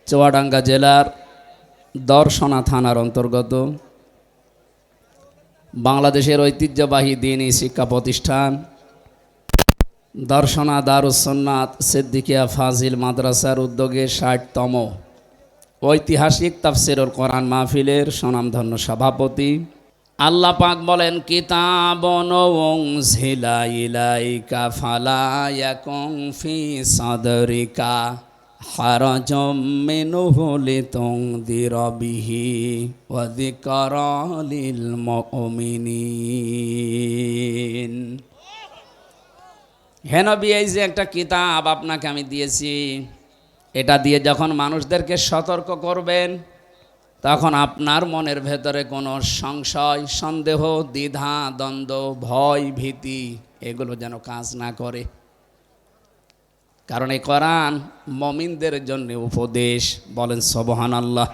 চুয়াডাঙ্গা জেলার দর্শনা থানার অন্তর্গত বাংলাদেশের ঐতিহ্যবাহী দ্বীনী শিক্ষা প্রতিষ্ঠান দর্শনা দারুস সুন্নাত সিদ্দিকিয়া ফাজিল মাদ্রাসার উদ্যোগে ৬০তম ঐতিহাসিক তাফসিরুল কোরআন মাহফিলের স্বনামধন্য সভাপতি। আল্লাহ পাক বলেন, কিতাবুন উনজিলা ইলাইকা ফালা ইয়াকুন ফি সাদরিকা হারাজুম মিনহু লিতুনযিরা বিহি ওয়া যিকরা লিল মুমিনিন। হে নবী, এই যে একটা কিতাব আপনাকে আমি দিয়েছি, এটা দিয়ে যখন মানুষদেরকে সতর্ক করবেন তখন আপনার মনের ভেতরে কোনো সংশয়, সন্দেহ, দ্বিধা, দ্বন্দ্ব, ভয়, ভীতি এগুলো যেন কাজ না করে। কারণ এই কোরআন মুমিনদের জন্য উপদেশ। বলেন সুবহানাল্লাহ।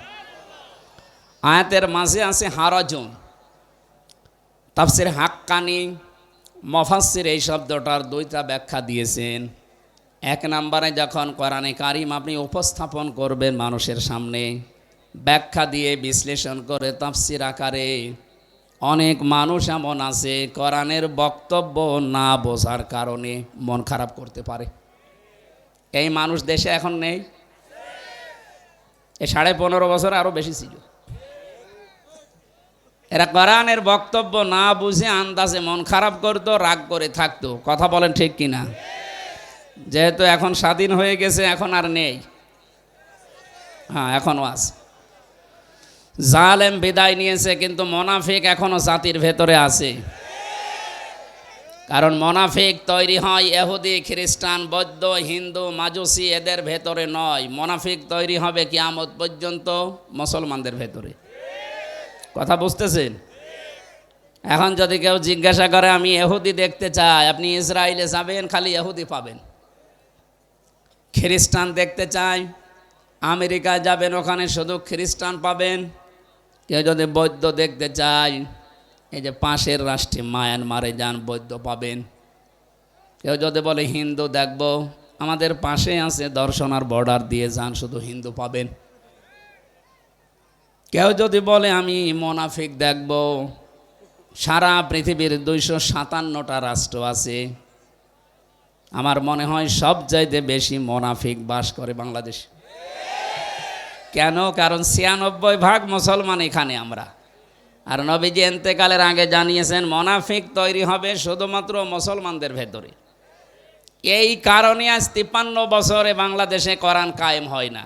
আয়াতের মাঝে আছে হারাজুন। তাফসির হাক্কানি, মুফাসসির এই শব্দটার দুইটা ব্যাখ্যা দিয়েছেন। এক নম্বরে যখন কোরআনে কারিম আপনি উপস্থাপন করবেন মানুষের সামনে, ব্যাখ্যা দিয়ে বিশ্লেষণ করে তাফসির আকারে, অনেক মানুষ এমন আছে কোরআনের বক্তব্য না বোঝার কারণে মন খারাপ করতে পারে। এই মানুষ দেশে এখন নেই, এই 15.5 বছর আরও বেশি ছিল। এরা কোরআনের বক্তব্য না বুঝে আন্দাজে মন খারাপ করতো, রাগ করে থাকতো। কথা বলেন ঠিক কিনা? যেহেতু এখন স্বাধীন হয়ে গেছে, এখন আর নেই। হ্যাঁ, এখনও আছে। জালেম বিদায় নিয়েছে, কিন্তু মুনাফিক এখনো জাতির ভেতরে আছে। কারণ মুনাফিক তৈরি হয় ইহুদি, খ্রিস্টান, বৌদ্ধ, হিন্দু, মাজুসি এদের ভেতরে নয়। মুনাফিক তৈরি হবে কিয়ামত পর্যন্ত মুসলমানদের ভেতরে। কথা বুঝতেছেন? এখন যদি কেউ জিজ্ঞাসা করে আমি ইহুদি দেখতে চাই, আপনি ইসরায়েলে যাবেন, খালি ইহুদি পাবেন। খ্রিস্টান দেখতে চাই, আমেরিকায় যাবেন, ওখানে শুধু খ্রিস্টান পাবেন। কেউ যদি বৌদ্ধ দেখতে চায়, এই যে পাশের রাষ্ট্রে মায়ানমারে যান, বৌদ্ধ পাবেন। কেউ যদি বলে হিন্দু দেখব, আমাদের পাশে আছে দর্শনার বর্ডার দিয়ে যান, শুধু হিন্দু পাবেন। কেউ যদি বলে আমি মুনাফিক দেখব, সারা পৃথিবীর 257টা রাষ্ট্র আছে, আমার মনে হয় সবচাইতে বেশি মুনাফিক বাস করে বাংলাদেশ। কেন? কারণ 96% মুসলমান এখানে আমরা। আর নবীজি ইন্তেকালের আগে জানিয়েছেন মুনাফিক তৈরি হবে শুধুমাত্র মুসলমানদের ভেতরে। এই কারণে আজ 53 বছরে বাংলাদেশে কোরআন কায়েম হয় না।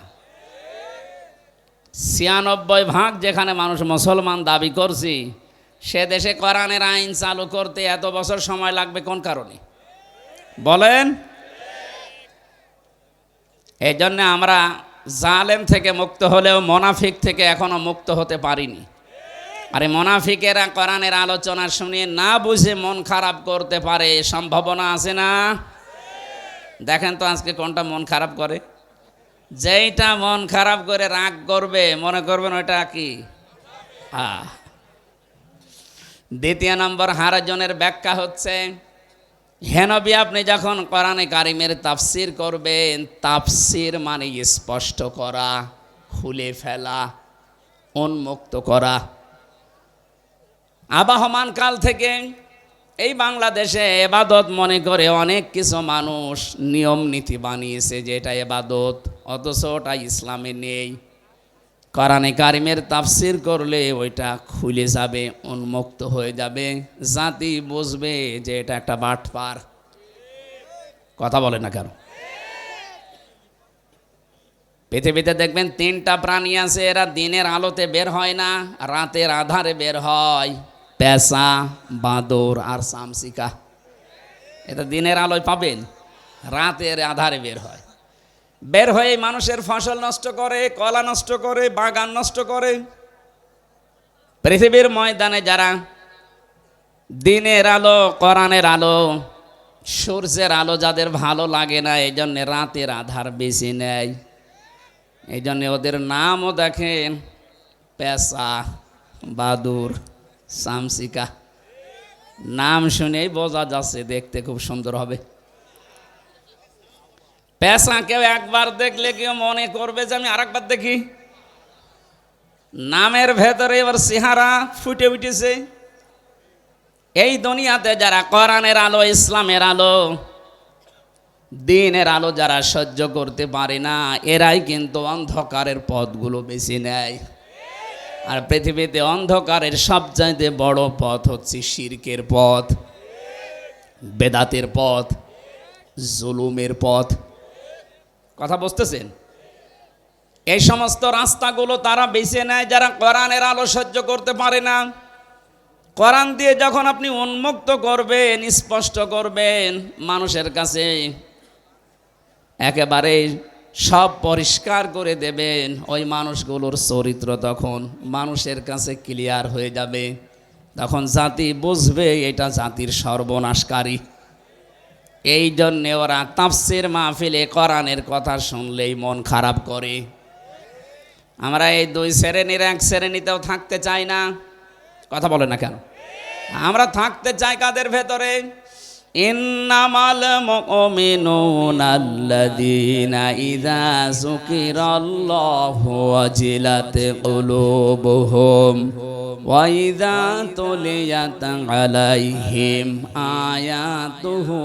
96% যেখানে মানুষ মুসলমান দাবি করছি, সে দেশে কোরআনের আইন চালু করতে এত বছর সময় লাগবে কোন কারণে বলেন? এই জন্য আমরা জালেম থেকে মুক্ত হলেও মুনাফিক থেকে এখনো মুক্ত হতে পারিনি। আরে মুনাফিকেরা কোরআনের আলোচনা শুনে না বুঝে মন খারাপ করতে পারে, সম্ভাবনা আছে না? দেখেন তো আজকে কোনটা মন খারাপ করে। যেইটা মন খারাপ করে রাগ করবে, মনে করবেন ওইটা কি? দ্বিতীয় নম্বর হারাজনের ব্যাখ্যা হচ্ছে, হে নবী, আপনি যখন কোরআনে কারিমের তাফসির করবেন, তাফসির মানে স্পষ্ট করা, খুলে ফেলা, উন্মুক্ত করা। আবহমান কাল থেকে এই বাংলাদেশে এবাদত মনে করে অনেক কিছু মানুষ নিয়ম নীতি বানিয়েছে যে এটা এবাদত, অথচ ওটা ইসলামে নেই। কোরআনে কারিমের তাফসির করলে ওইটা খুলে যাবে, উন্মুক্ত হয়ে যাবে, জাতি বুঝবে যে এটা একটা বাটপার। কথা বলে না কেন? পৃথিবীতে দেখবেন 3টা প্রাণী আছে, এরা দিনের আলোতে বের হয় না, রাতের আধারে বের হয়। পেঁচা, বাঁদর আর চামচিকা। এটা দিনের আলোয় পাবেন, রাতের আধারে বের হয়। বের হয়ে মানুষের ফসল নষ্ট করে, কলা নষ্ট করে, বাগান নষ্ট করে। পৃথিবীর ময়দানে যারা দিনের আলো, কোরআনের আলো, সূর্যের আলো যাদের ভালো লাগে না, এই জন্যে রাতের আধার বেশি নেয়। এই জন্যে ওদের নামও দেখেন পেঁচা, বাদুর, চামচিকা। নাম শুনেই বোঝা যাচ্ছে দেখতে খুব সুন্দর হবে। পেশা কেউ একবার দেখলে কেউ মনে করবে যে আমি আরেকবার দেখি। নামের ভেতরে এবার চেহারা ফুটে উঠেছে। এই দুনিয়াতে যারা কোরআনের আলো, ইসলামের আলো, দিনের আলো যারা সহ্য করতে পারে না, এরাই কিন্তু অন্ধকারের পথগুলো বেছে নেয়। আর পৃথিবীতে অন্ধকারের সবচাইতে বড় পথ হচ্ছে শিরকের পথ, বেদাতের পথ, জুলুমের পথ। কথা বুঝতেছেন? এই সমস্ত রাস্তাগুলো তারা বেছে নেয় যারা কোরআনের আলো সহ্য করতে পারে না। কোরআন দিয়ে যখন আপনি উন্মুক্ত করবেন, স্পষ্ট করবেন, মানুষের কাছে একেবারে সব পরিষ্কার করে দেবেন, ওই মানুষগুলোর চরিত্র তখন মানুষের কাছে ক্লিয়ার হয়ে যাবে। তখন জাতি বুঝবে এটা জাতির সর্বনাশকারী। এই জন্যে ওরা তাফসীর মাহফিলে কোরআনের কথা শুনলেই মন খারাপ করে। আমরা এই দুই শ্রেণীর এক শ্রেণীতেও থাকতে চাই না। কথা বলে না কেন? আমরা থাকতে চাই কাদের ভেতরে? ইন্নামাল মুমিনুনা আল্লাযীনা ইযা যুকিরাল্লাহু ওয়াজিলাত কুলুবুহুম ওয়া ইযা তুলিয়াত আলাইহিম আয়াতুহু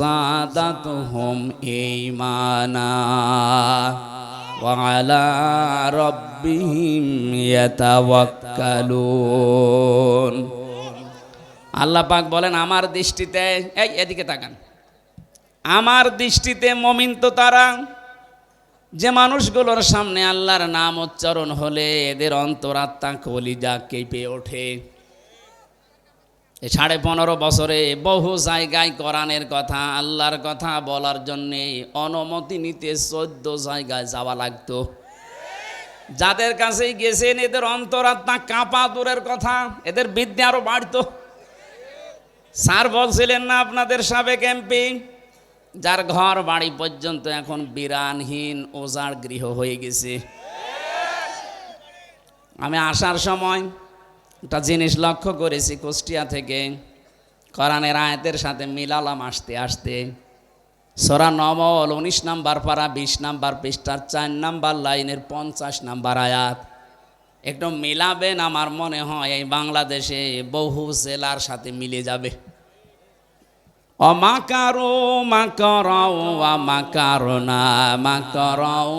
যাদাতুহুম ঈমানা ওয়া আলা রাব্বিহিম ইয়াতাওয়াক্কালুন। আল্লাহ পাক বলেন আমার দৃষ্টিতে, এই এদিকে তাকান, আমার দৃষ্টিতে মুমিন তো তারা যে মানুষগুলোর সামনে আল্লাহর নাম উচ্চারণ হলে এদের অন্তরাত্মা কলিজা কেঁপে ওঠে। 15.5 বছরে বহু জায়গায় কোরআনের কথা, আল্লাহর কথা বলার জন্যে অনুমতি নিতে 14 জায়গায় যাওয়া লাগতো। যাদের কাছেই গেছেন এদের অন্তরাত্মা কাঁপা দূরের কথা, এদের বিদ্যা আরো বাড়তো। স্যার বলছিলেন না আপনাদের সাবেক এমপি, যার ঘর বাড়ি পর্যন্ত এখন বিরানহীন ওজার গৃহ হয়ে গেছে। আমি আসার সময় একটা জিনিস লক্ষ্য করেছি, কুষ্টিয়া থেকে কোরআনের আয়াতের সাথে মিলালাম আসতে আসতে। সূরা নমল 19 নম্বর পারা 20 নম্বর পৃষ্ঠার 4 নম্বর লাইনের 50 নম্বর আয়াত। একটু মিলাবেন, আমার মনে হয় এই বাংলাদেশে বহু জেলার সাথে মিলে যাবে। অমাকারু মাকারাউ ওয়া মাকারনা মাকারাউ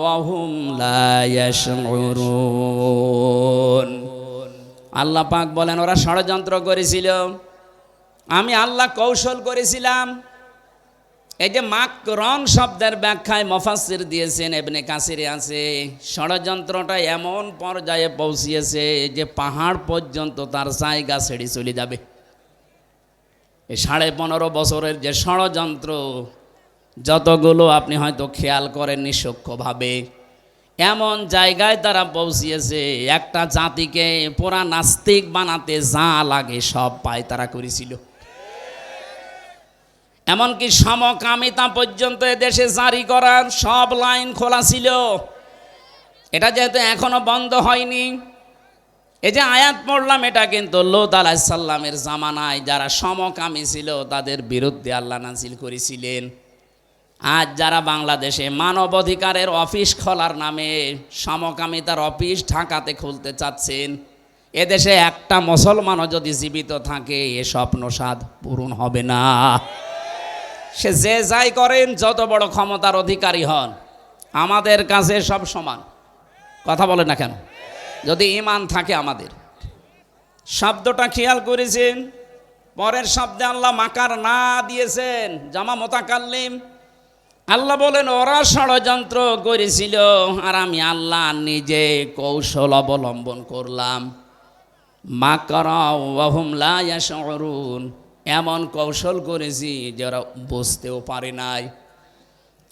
ওয়া হুম লা ইয়াশউরুন। আল্লাহ পাক বলেন ওরা ষড়যন্ত্র করেছিল, আমি আল্লাহ কৌশল করেছিলাম। এই যে মাকরন শব্দের ব্যাখ্যায় মুফাসসির দিয়েছেন, ইবনে কাসিরে আছে, ষড়যন্ত্রটা এমন পর্যায়ে পৌঁছিয়েছে যে পাহাড় পর্যন্ত তার জায়গা ছেড়ে চলে যাবে। এই 15.5 বছরের যে ষড়যন্ত্র, যতগুলো আপনি হয়তো খেয়াল করেননি সূক্ষ্মভাবে, এমন জায়গায় তারা পৌঁছিয়েছে একটা জাতিকে পুরা নাস্তিক বানাতে যা লাগে সব পায় তারা করেছিল। এমনকি সমকামিতা পর্যন্ত এদেশে জারি করার সব লাইন খোলা ছিল। এটা যেহেতু এখনো বন্ধ হয়নি, এই যে আয়াত পড়লাম এটা কিন্তু লূত আলাইহিস সালামের জামানায় যারা সমকামী ছিল তাদের বিরুদ্ধে আল্লাহ নাযিল করেছিলেন। আজ যারা বাংলাদেশে মানবাধিকারের অফিস খোলার নামে সমকামিতার অফিস ঢাকাতে খুলতে চাচ্ছেন, এদেশে একটা মুসলমানও যদি জীবিত থাকে এ স্বপ্ন সাধ পূরণ হবে না। সে যে যাই করেন, যত বড় ক্ষমতার অধিকারী হন, আমাদের কাছে সব সমান। কথা বলে না কেন? যদি ঈমান থাকে আমাদের। শব্দটা খেয়াল করেছেন, পরের শব্দে আল্লাহ মাকার না দিয়েছেন, জামা মুতাকাল্লিম। আল্লাহ বলেন ওরা ষড়যন্ত্র করেছিল আর আমি আল্লাহ নিজে কৌশল অবলম্বন করলাম। মাকারা ওয়া হুম লা ইয়াশউরুন, এমন কৌশল করেছি যারা বুঝতেও পারে নাই।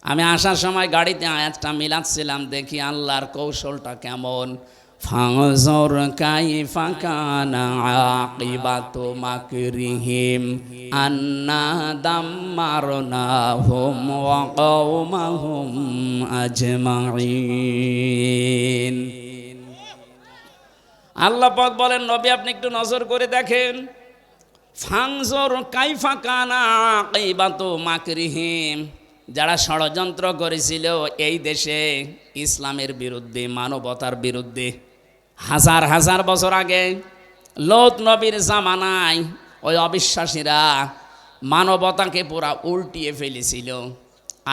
আমি আসার সময় গাড়িতে আয়াতটা মিলাচ্ছিলাম, দেখি আল্লাহর কৌশলটা কেমন। ফানজুর কাইফা কানা আকিবাতু মাকরিহিম আন্না দাম্মারনাহুম ওয়া কওমাহুম আজমাইন। আল্লাহ পাক বলেন নবী আপনি একটু নজর করে দেখেন, ফানজুর কাইফা কানা আকিবাতু মাকরিহিম, যারা ষড়যন্ত্র করেছিল এই দেশে ইসলামের বিরুদ্ধে, মানবতার বিরুদ্ধে, হাজার হাজার বছর আগে লূত নবীর জামানায় ওই অবিশ্বাসীরা মানবতাকে পুরা উল্টিয়ে ফেলেছিল।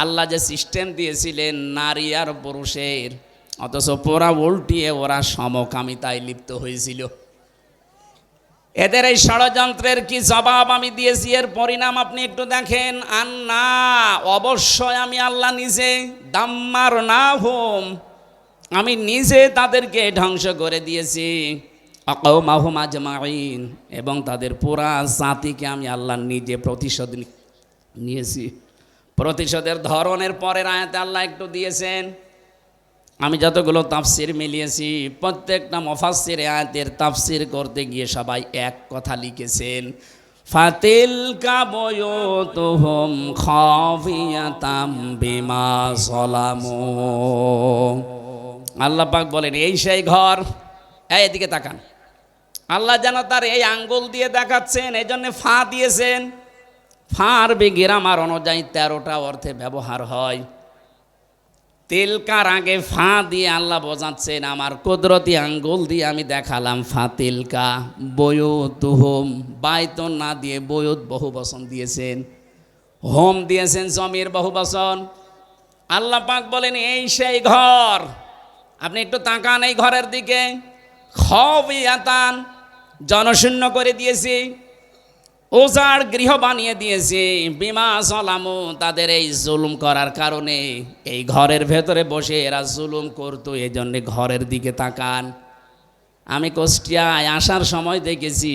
আল্লাহ যে সিস্টেম দিয়েছিলেন নারী আর পুরুষের, অথচ পুরা উল্টিয়ে ওরা সমকামিতায় লিপ্ত হয়েছিল। এদের এই ষড়যন্ত্রের কি জবাব আমি দিয়েছি, এর পরিণাম আপনি একটু দেখেন। আন্না, অবশ্যই আমি আল্লাহ নিজে, দাম্মার না হোম, আমি নিজে তাদেরকে ধ্বংস করে দিয়েছি। আকাউমাহুম আজমাইন, এবং তাদের পুরা জাতিকে আমি আল্লাহ নিজে প্রতিশোধ নিয়েছি। প্রতিশোধের ধরনের পরের আয়াতে আল্লাহ একটু দিয়েছেন। আমি যতগুলো তাফসির মিলিয়েছি, প্রত্যেকটা মুফাসসির আয়াতের তাফসির করতে গিয়ে সবাই এক কথা লিখেছেন, ফাতিলকা বুয়ুতুহুম খাফিয়াতাম বিমা যালামু। আল্লাহ পাক বলেন, এই সেই ঘর, এদিকে তাকান। আল্লাহ যেন তার এই আঙ্গুল দিয়ে দেখাচ্ছেন, এই জন্য ফা দিয়েছেন। ফার গ্রামার অনুযায়ী 13টা অর্থে ব্যবহার হয়। তিলকার আগে ফা দিয়ে আল্লাহ বোঝাচ্ছেন, আমার কুদরতি আঙ্গুল দিয়ে আমি দেখালাম। ফাতিলকা বুয়ুতুহুম, বাইতুন না দিয়ে বুয়ুত বহু বচন দিয়েছেন, হোম দিয়েছেন জমির বহু বচন। আল্লাহ পাক বলেন, এই সেই ঘর। আপনি একটু তাকান এই ঘরের দিকে। খাফিয়াতান, জনশূন্য করে দিয়েছি, উজাড় গৃহ বানিয়ে দিয়েছি। বিমা যালামু, তাদের এই জুলুম করার কারণে এই ঘরের ভেতরে বসে এরা জুলুম করতো, এই জন্যে ঘরের দিকে তাকান। আমি কুষ্টিয়ায় আসার সময় দেখেছি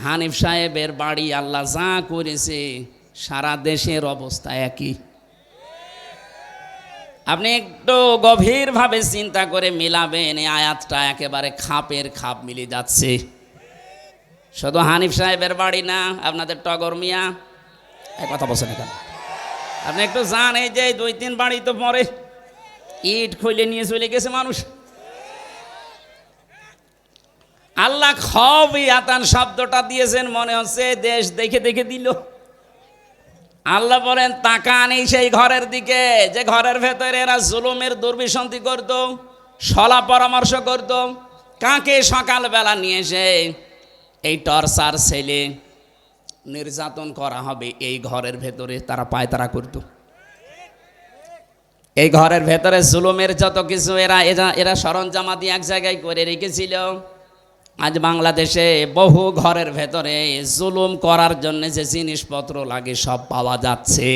হানিফ সাহেবের বাড়ি আল্লাহ যা করেছে, সারা দেশের অবস্থা একই। আপনি একটু গভীরভাবে চিন্তা করে মিলাবেন, এই আয়াতটা একেবারে খাপের খাপ মিলে যাচ্ছে। শুধু হানিফ সাহেবের বাড়ি না, আপনাদের টগর মিয়া, এই কথা বলছেন এখানে। আপনি একটু যান, এই যে 2-3 বাড়ি তো পরে ইট খুলে নিয়ে চলে গেছে মানুষ। আল্লাহ খাফিয়াতান শব্দটা দিয়েছেন, মনে হচ্ছে দেশ দেখে দেখে দিল। আল্লাহ বলেন, তাকান এই সেই ঘরের দিকে, যে ঘরের ভেতরে এরা জুলুমের দুর্বিসন্ধি করত, সলা পরামর্শ করত। কাকে সকালবেলা নিয়ে এসে এই টর্চার ছেলে নির্যাতন করা হবে, এই ঘরের ভেতরে তারা পায়তারা করত। এই ঘরের ভেতরে জুলুমের যত কিছু এরা সরঞ্জামাদি এক জায়গায় করে রেখেছিল। আজ বাংলাদেশে বহু ঘরের ভেতরে জুলুম করার জন্য যে জিনিসপত্র লাগে সব পাওয়া যাচ্ছে।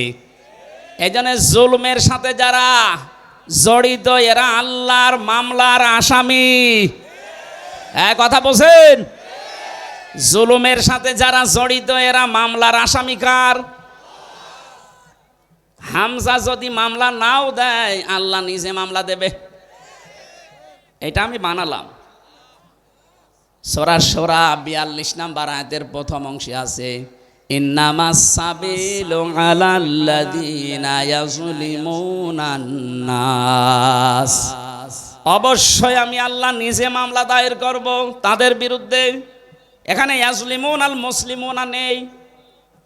এই জন্য জুলুমের সাথে যারা জড়িত এরা আল্লাহর মামলার আসামি। কথা বলছেন? জুলুমের সাথে যারা জড়িত এরা মামলার আসামি কার? হামজা যদি মামলা নাও দেয়, আল্লাহ নিজে মামলা দেবে। এটা আমি বানালাম। সূরা শুরা 42 নম্বর আয়াতের প্রথম অংশে আছে, ইন্নামাস সাবিলু আলাল্লাযীনা ইয়াযলিমুনান নাস। অবশ্যই আমি আল্লাহ নিজে মামলা দায়ের করব তাদের বিরুদ্ধে। এখানে ইয়াজলিমুন আল মুসলিমুনা নেই।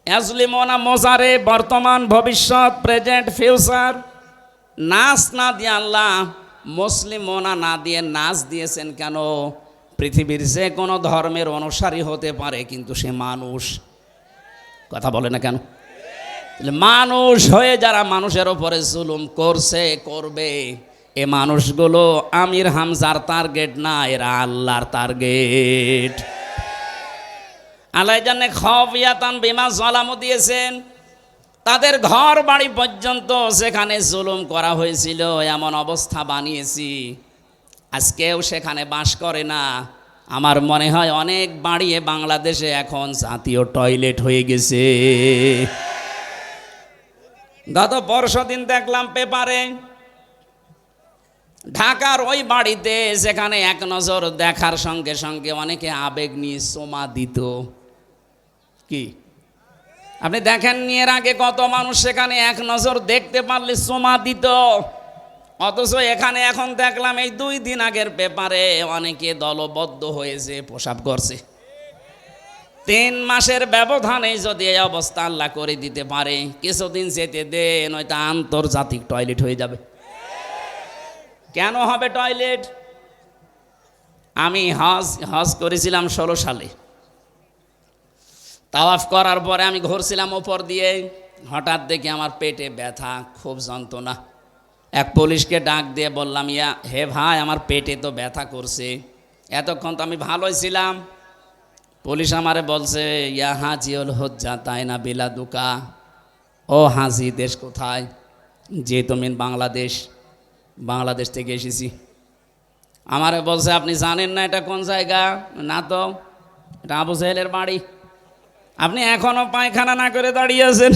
ইয়াজলিমুনা মোজারে, বর্তমান, ভবিষ্যৎ, প্রেজেন্ট, ফিউচার। নাস না দিয়ে আল্লাহ মুসলিমুনা না দিয়ে নাস দিয়েছেন কেন? পৃথিবীর যে কোনো ধর্মের অনুসারী হতে পারে, কিন্তু সে মানুষ। কথা বলে না কেন? মানুষ হয়ে যারা মানুষের ওপরে জুলুম করছে, করবে, এ মানুষগুলো আমির হামজার টার্গেট না, এরা আল্লাহর টার্গেট। আল্লাহ জানে খাফিয়াতান বিমা যালামু দিয়েছেন। তাদের ঘর বাড়ি পর্যন্ত সেখানে জুলুম করা হয়েছিল, এমন অবস্থা বানিয়েছি আজকেও সেখানে বাস করে না। আমার মনে হয় অনেক বাড়িয়ে বাংলাদেশে এখন জাতীয় টয়লেট হয়ে গেছে। গত পরশুদিন দেখলাম পেপারে, ঢাকার ওই বাড়িতে সেখানে এক নজর দেখার সঙ্গে সঙ্গে অনেকে আবেগ নিয়ে চুমা দিত। কি আপনি দেখেন, এর আগে কত মানুষ সেখানে এক নজর দেখতে পারলে চুমা দিত, অথচ এখানে এখন দেখলাম এই 2 দিন আগের পেপারে অনেকে দলবদ্ধ হয়েছে, প্রসাব করছে। 3 মাসের ব্যবধানে যদি এই অবস্থা আল্লাহ করে দিতে পারে, কিছুদিন যেতে দেন, ওইটা আন্তর্জাতিক টয়লেট হয়ে যাবে। কেন হবে টয়লেট? আমি হজ করেছিলাম 16 সালে। তাওয়াফ করার পরে আমি ঘুরছিলাম ওপর দিয়ে, হঠাৎ দেখি আমার পেটে ব্যথা, খুব যন্ত্রণা। এক পুলিশকে ডাক দিয়ে বললাম, হে ভাই, আমার পেটে তো ব্যথা করছে। এতক্ষণ তো আমি ভালোই ছিলাম। পুলিশ আমারে বলছে, ইয়া হাজিউল হজ্জা তাই না বিলাদুকা। ও হাজি, দেশ কোথায়? যে তুমি বাংলাদেশ থেকে এসেছি। আমারে বলছে, আপনি জানেন না এটা কোন জায়গা? না তো, এটা আবু জাহেলের বাড়ি। আপনি এখনো পায়খানা না করে দাঁড়িয়ে আছেন,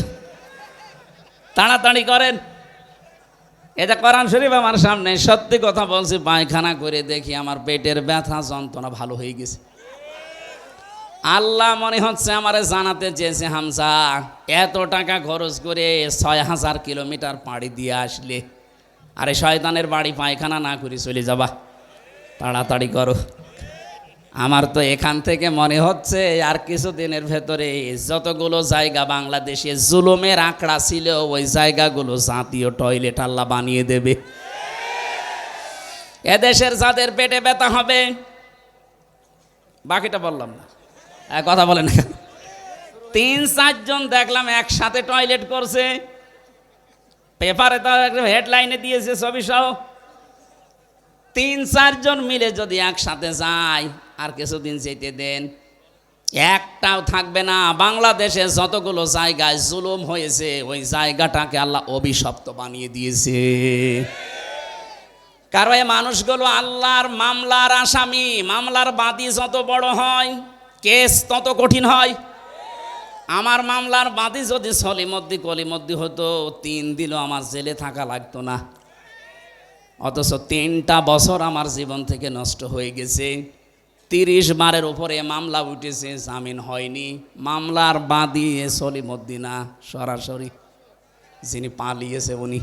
তাড়াতাড়ি করেন। এটা কোরআন শরীফ আমার সামনে, সত্যি কথা বলছি। পায়খানা করে দেখি আমার পেটের ব্যথা যন্ত্রণা ভালো হয়ে গেছে। আল্লাহ মনে হচ্ছে আমারে জানাতে চেয়েছে, হামজা, এত টাকা খরচ করে 6000 কিলোমিটার পাড়ি দিয়ে আসলে, আরে শয়তানের বাড়ি পায়খানা না করে চলে যাবা, তাড়াতাড়ি করো। আমার তো এখান থেকে মনে হচ্ছে আর কিছুদিনের ভেতরে যতগুলো জায়গা বাংলাদেশে জুলুমের আঁকড়া ছিল, ওই জায়গাগুলো জাতীয় টয়লেট আল্লাহ বানিয়ে দেবে। এদেশের যাদের পেটে ব্যথা হবে, বাকিটা বললাম না, কথা বলেন। 3-4 জন দেখলাম একসাথে টয়লেট করছে, পেপারে তো হেডলাইনে দিয়েছে ছবি সহ। 3-4 জন মিলে যদি একসাথে যায়, আর কিছুদিন যেতে দেন, একটাও থাকবে না। বাংলাদেশে যতগুলো জায়গায় জুলুম হয়েছে, ওই জায়গাটাকে আল্লাহ অভিশপ্ত বানিয়ে দিয়েছে। কারণ এই মানুষগুলো আল্লাহর মামলার আসামি। মামলার বাদী যত বড় হয়, কেস তত কঠিন হয়। আমার মামলার বাদী যদি সলিমদ্দি কলিমদ্দি হতো, 3 দিনও আমার জেলে থাকা লাগতো না। অথচ 3টা বছর আমার জীবন থেকে নষ্ট হয়ে গেছে। 30 বারের উপরে মামলা উঠেছে, জামিন হয়নি। মামলার বাদী সলিমদ্দি না, সরাসরি যিনি পালিয়েছে উনি।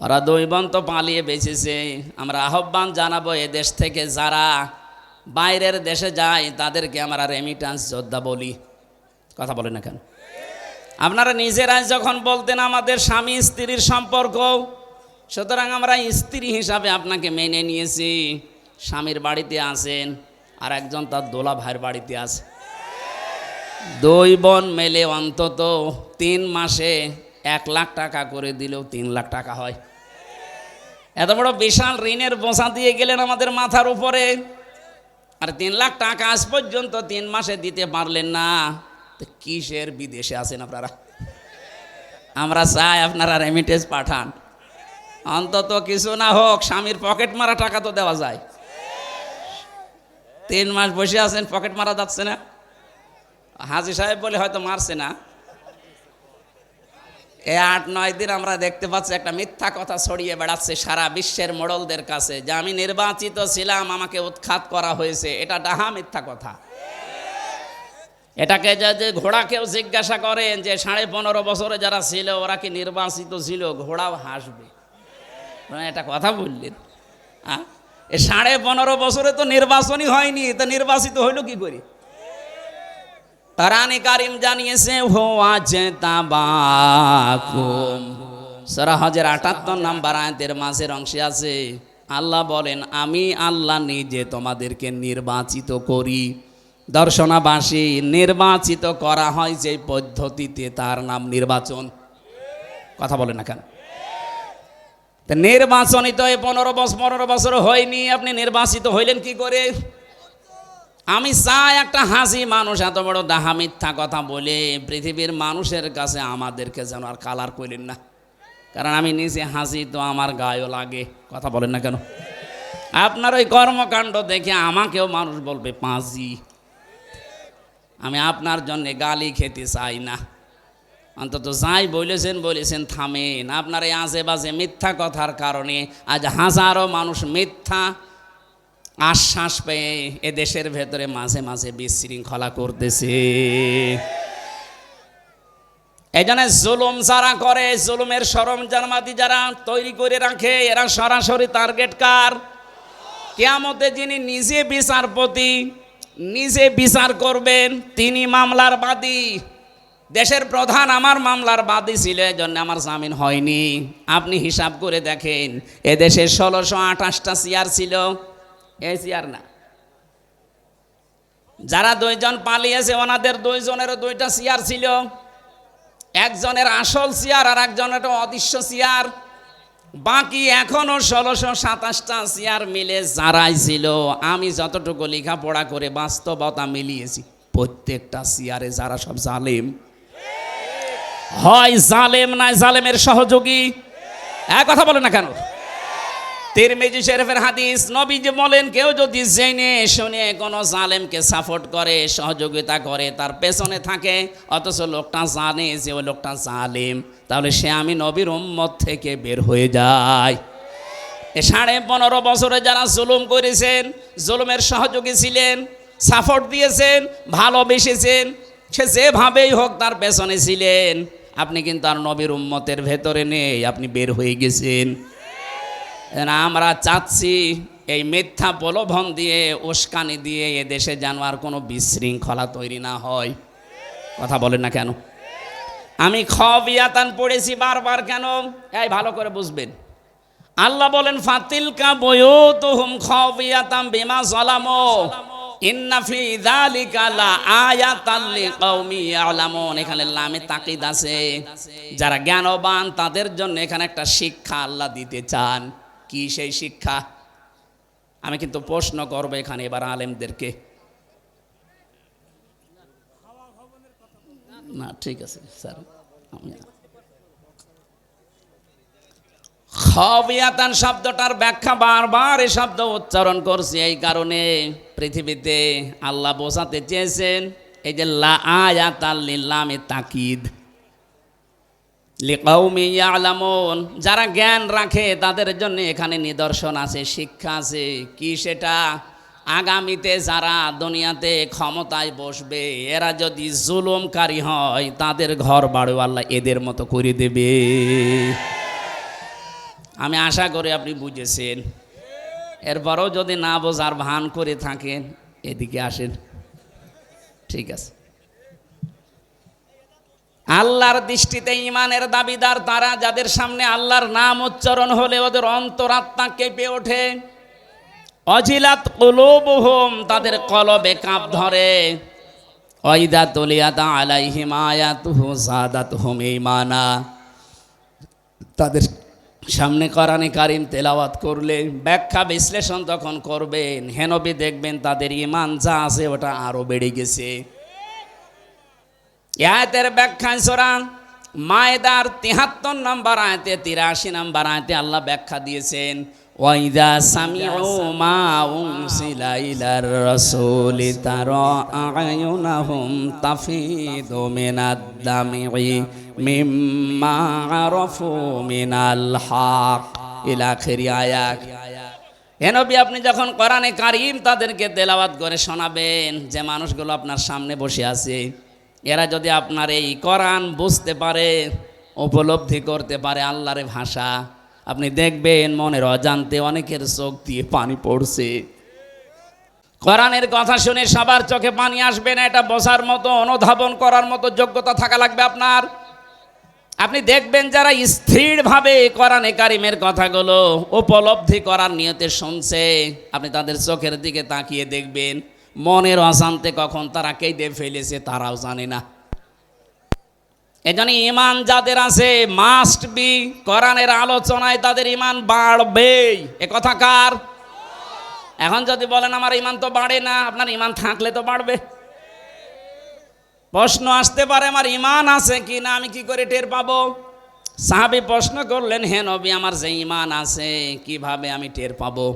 ওরা 2 বোন তো পালিয়ে বেঁচেছে। আমরা আহ্বান জানাবো, এ দেশ থেকে যারা বাইরের দেশে যায় তাদেরকে আমরা রেমিটান্স যোদ্ধা বলি। কথা বলেন না কেন? আপনারা নিজেরাই যখন বলতেন আমাদের স্বামী স্ত্রীর সম্পর্ক, সুতরাং আমরা স্ত্রী হিসাবে আপনাকে মেনে নিয়েছি। স্বামীর বাড়িতে আছেন, আর একজন তার দোলা ভাইয়ের বাড়িতে আছে। 2 বোন মেলে অন্তত 3 মাসে 1 লাখ টাকা করে দিলেও 3 লাখ টাকা হয়। এত বড় বিশাল ঋণের বোঝা দিয়ে গেলেন আমাদের মাথার উপরে, আর 3 লাখ টাকা আজ পর্যন্ত 3 মাসে দিতে পারলেন না। তো কিসের বিদেশে আছেন আপনারা? আমরা চাই আপনারা রেমিটেন্স পাঠান, অন্তত কিছু না হোক স্বামীর পকেট মারা টাকা তো দেওয়া যায়। 3 মাস বসে আছেন, পকেট মারা যাচ্ছে না। হাজি সাহেব বলে হয়তো মারছে না। এই 8-9 দিন আমরা দেখতে পাচ্ছি একটা মিথ্যা কথা ছড়িয়ে বেড়াচ্ছে সারা বিশ্বের মোড়লদের কাছে, যে আমি নির্বাচিত ছিলাম, আমাকে উৎখাত করা হয়েছে। এটা ডাহা মিথ্যা কথা। এটাকে যে ঘোড়াকেও জিজ্ঞাসা করেন যে 15.5 বছরে যারা ছিল ওরা কি নির্বাচিত ছিল, ঘোড়াও হাসবে। এটা কথা বললেন? এ 15.5 বছরে তো নির্বাচনই হয়নি, তো নির্বাচিত হইল কি করে? কোরআনে কারীম জানিয়েছে, হুয়া জেতাবাকুম, সূরা হজের 78 নম্বর আয়াতের মাঝের অংশে আছে, আল্লাহ বলেন, আমি আল্লাহ নিজে তোমাদেরকে নির্বাচিত করি। দর্শনাবাসী, নির্বাচিত করা হয় যে পদ্ধতিতে, তার নাম নির্বাচন। কথা বলেন না কেন? নির্বাচনই তো 15 বছর হয়নি, আপনি নির্বাচিত হইলেন কি করে? আমি চাই একটা হাসি মানুষ এত বড় ডাহা মিথ্যা কথা বলে পৃথিবীর মানুষের কাছে আমাদেরকে যেন আর কালার করেন না। কারণ আমি নিজে হাসি তো আমার গায়েও লাগে। কথা বলেন না কেন? আপনার ওই কর্মকাণ্ড দেখে আমাকেও মানুষ বলবে পাঁজি। আমি আপনার জন্য গালি খেতে চাই না। অন্তত যাই বলেছেন থামেন। আপনার এই আজে বাজে মিথ্যা কথার কারণে আজ হাজারো মানুষ মিথ্যা আশ্বাস পেয়ে এ দেশের ভেতরে মাঝে মাঝে বিশৃঙ্খলা করতেছে। এই জন্য জুলুম যারা করে, জুলুমের সরঞ্জামাদি যারা তৈরি করে রাখে, এরা সরাসরি টার্গেট কার? কিয়ামতে যিনি নিজে বিচারপতি, নিজে বিচার করবেন, তিনি মামলার বাদী। দেশের প্রধান আমার মামলার বাদী ছিল, এজন্য আমার জামিন হয়নি। আপনি হিসাব করে দেখেন, এদেশে 1628টা চেয়ার ছিল, এই চেয়ার না। যারা 2 জন পালিয়েছে ওনাদের 2 জনেরও 2টা চেয়ার ছিল, একজনের আসল চেয়ার আর একজনের অদৃশ্য চেয়ার। বাকি এখনো 1627টা চেয়ার মিলে যারাই ছিল, আমি যতটুকু লেখাপড়া করে বাস্তবতা মিলিয়েছি, প্রত্যেকটা চেয়ারে যারা সব জালেম, হয় জালেম নয় জালেমের সহযোগী। এক কথা বলে না কেন? তিরমিজি শরীফের হাদিস, নবীজি বলেন, কেউ যদি জেনে শুনে কোনো জালেমকে সাপোর্ট করে, সহযোগিতা করে, তার পেছনে থাকে, অথচ লোকটা জানে যে ওই লোকটা জালেম, তাহলে সে আমি নবীর উম্মত থেকে বের হয়ে যায়। 15.5 বছরে যারা জুলুম করেছেন, জুলুমের সহযোগী ছিলেন, সাপোর্ট দিয়েছেন, ভালোবেসেছেন, সে যেভাবেই হোক তার পেছনে ছিলেন, আপনি কিন্তু আর নবীর উম্মতের ভেতরে নেই, আপনি বের হয়ে গেছেন। আমরা চাচ্ছি এই মিথ্যা প্রলোভন দিয়ে, উস্কানি দিয়ে এদেশে যেন আর কোনো বিশৃঙ্খলা তৈরি না হয়। কথা বলেন না কেন? আমি খাবিয়াতান পড়েছি বারবার, কেন? এই ভালো করে বুঝবেন। আল্লাহ বলেন, ফাতিলকা বুয়ুতুহুম খাবিয়াতাম বিমা যালামু ইন্না ফি যালিকা লাআয়াতাল লিকাউমি ইয়ালামুন। এখানে লামে তাকিদ আছে, যারা জ্ঞানবান তাদের জন্য এখানে একটা শিক্ষা আল্লাহ দিতে চান। কি সেই শিক্ষা? আমি কিন্তু প্রশ্ন করবো এখানে এবার আলেমদেরকে। না ঠিক আছে স্যার, খাবিয়াতান শব্দটার ব্যাখ্যা বারবার এই শব্দ উচ্চারণ করছি এই কারণে, পৃথিবীতে আল্লাহ বোঝাতে চেয়েছেন এই যে লাআয়াতাল লিলামে তাকিদ, লিকাউমি ইয়ালামুন, যারা জ্ঞান রাখে তাদের জন্য এখানে নিদর্শন আছে, শিক্ষা আছে। কি সেটা? আগামীতে যারা দুনিয়াতে ক্ষমতায় বসবে, এরা যদি জুলুমকারী হয়, তাদের ঘর বাড়ি আল্লাহ এদের মতো করে দেবে। আমি আশা করি আপনি বুঝেছেন। এরপরও যদি না বোঝার ভান করে থাকেন, এদিকে আসেন। ঠিক আছে। আল্লাহর দৃষ্টিতে ইমানের দাবিদার তারা, যাদের সামনে আল্লাহর নাম উচ্চারণ হলে ওদের অন্তরাত্মা কেঁপে ওঠে। অজিলাত কুলুবুহুম, তাদের কলবে কাঁপ ধরে। ওয়াইদা তুলিয়াত আলাইহিম আয়াতুহু যাদাতহুম ঈমানা, তাদের সামনে কোরআনে কারিম তেলাওয়াত করলে, ব্যাখ্যা বিশ্লেষণ তখন করবেন, হেনবি দেখবেন তাদের ঈমান যা আছে ওটা আরো বেড়ে গেছে। আয়াতের ব্যাখ্যা সূরা মায়েদার 73 নম্বর আয়াতে, 83 নম্বর আয়াতে আল্লাহ ব্যাখ্যা দিয়েছেন, ওয়াইদা সামিউ মা উনসিলা ইলার রাসূলি তারা আয়ুনাহুম তাফিদু মিনাদ দামি মিম্মা আরাফু মিনাল হক ইলা আখিরি আয়াত। হে নবী, আপনি যখন কোরআনে কারিম তাদেরকে তেলাওয়াত করে শোনাবেন, যে মানুষগুলো আপনার সামনে বসে আছে, এরা যদি আপনার এই কোরআন বুঝতে পারে, উপলব্ধি করতে পারে আল্লাহর ভাষা, আপনি দেখবেন মনের অজান্তে অনেকের চোখ দিয়ে পানি পড়ছে। কোরআনের কথা শুনে সবার চোখে পানি আসবে না, এটা বোঝার মতো, অনুধাবন করার মতো যোগ্যতা থাকা লাগবে আপনার। আপনি দেখবেন যারা স্থিরভাবে কোরআনে কারিমের কথাগুলো উপলব্ধি করার নিয়তে শুনছে, আপনি তাদের চোখের দিকে তাকিয়ে দেখবেন মনের অশান্তে কখন তারা কেঁদে ফেলেছে তারাও জানে না। এজন্য ঈমান যাদের আছে, মাস্ট বি কোরআনের আলোচনায় তাদের ঈমান বাড়বেই। এ কথা কার? এখন যদি বলেন আমার ঈমান তো বাড়ে না, আপনার ঈমান থাকলে তো বাড়বে। প্রশ্ন আসতে পারে আমার ঈমান আছে কি না, আমি কি করে টের পাবো? সাহাবী প্রশ্ন করলেন, হে নবী, আমার যে ঈমান আছে কিভাবে আমি টের পাবো?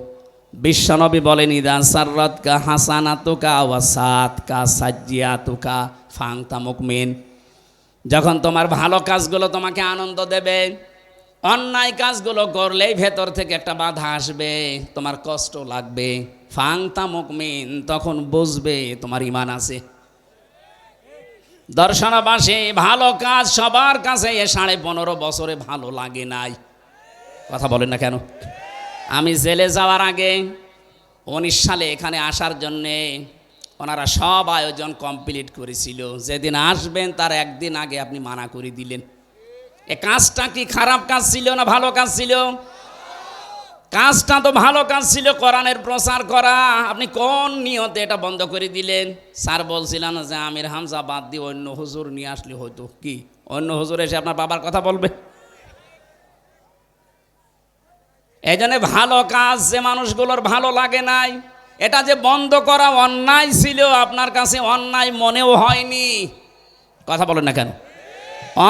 বিশ্বনবী বলেন, ইদা সাররাতকা হাসানাতুকা ওয়া সাতকা সাজ্জিয়াতুকা ফাংতা মুকমিন, যখন তোমার ভালো কাজগুলো তোমাকে আনন্দ দেবে, অন্যায় কাজগুলো করলেই ভেতর থেকে একটা বাধা আসবে, তোমার কষ্ট লাগবে, ফাংতা মুকমিন, তখন বুঝবে তোমার ঈমান আছে। দর্শনবাসী, ভালো কাজ সবার কাছে 15.5 বছরে ভালো লাগে নাই। কথা বলেন না কেন? আমি জেলে যাওয়ার আগে 19 সালে এখানে আসার জন্যে ওনারা সব আয়োজন কমপ্লিট করেছিল, যেদিন আসবেন তার একদিন আগে আপনি মানা করে দিলেন। এ কাজটা কি খারাপ কাজ ছিল না ভালো কাজ ছিল? কাজটা তো ভালো কাজ ছিল, কোরআনের প্রচার করা। আপনি কোন নিয়তে এটা বন্ধ করে দিলেন? স্যার বলছিলেন যে আমির হামজা বাদ দিয়ে অন্য হুজুর নিয়ে আসলে হয়তো। কি অন্য হুজুর এসে আপনার বাবার কথা বলবে? এই জন্য ভালো কাজ যে মানুষগুলোর ভালো লাগে নাই, এটা যে বন্ধ করা অন্যায় ছিল, আপনার কাছে অন্যায় মনেও হয়নি। কথা বলেন না কেন?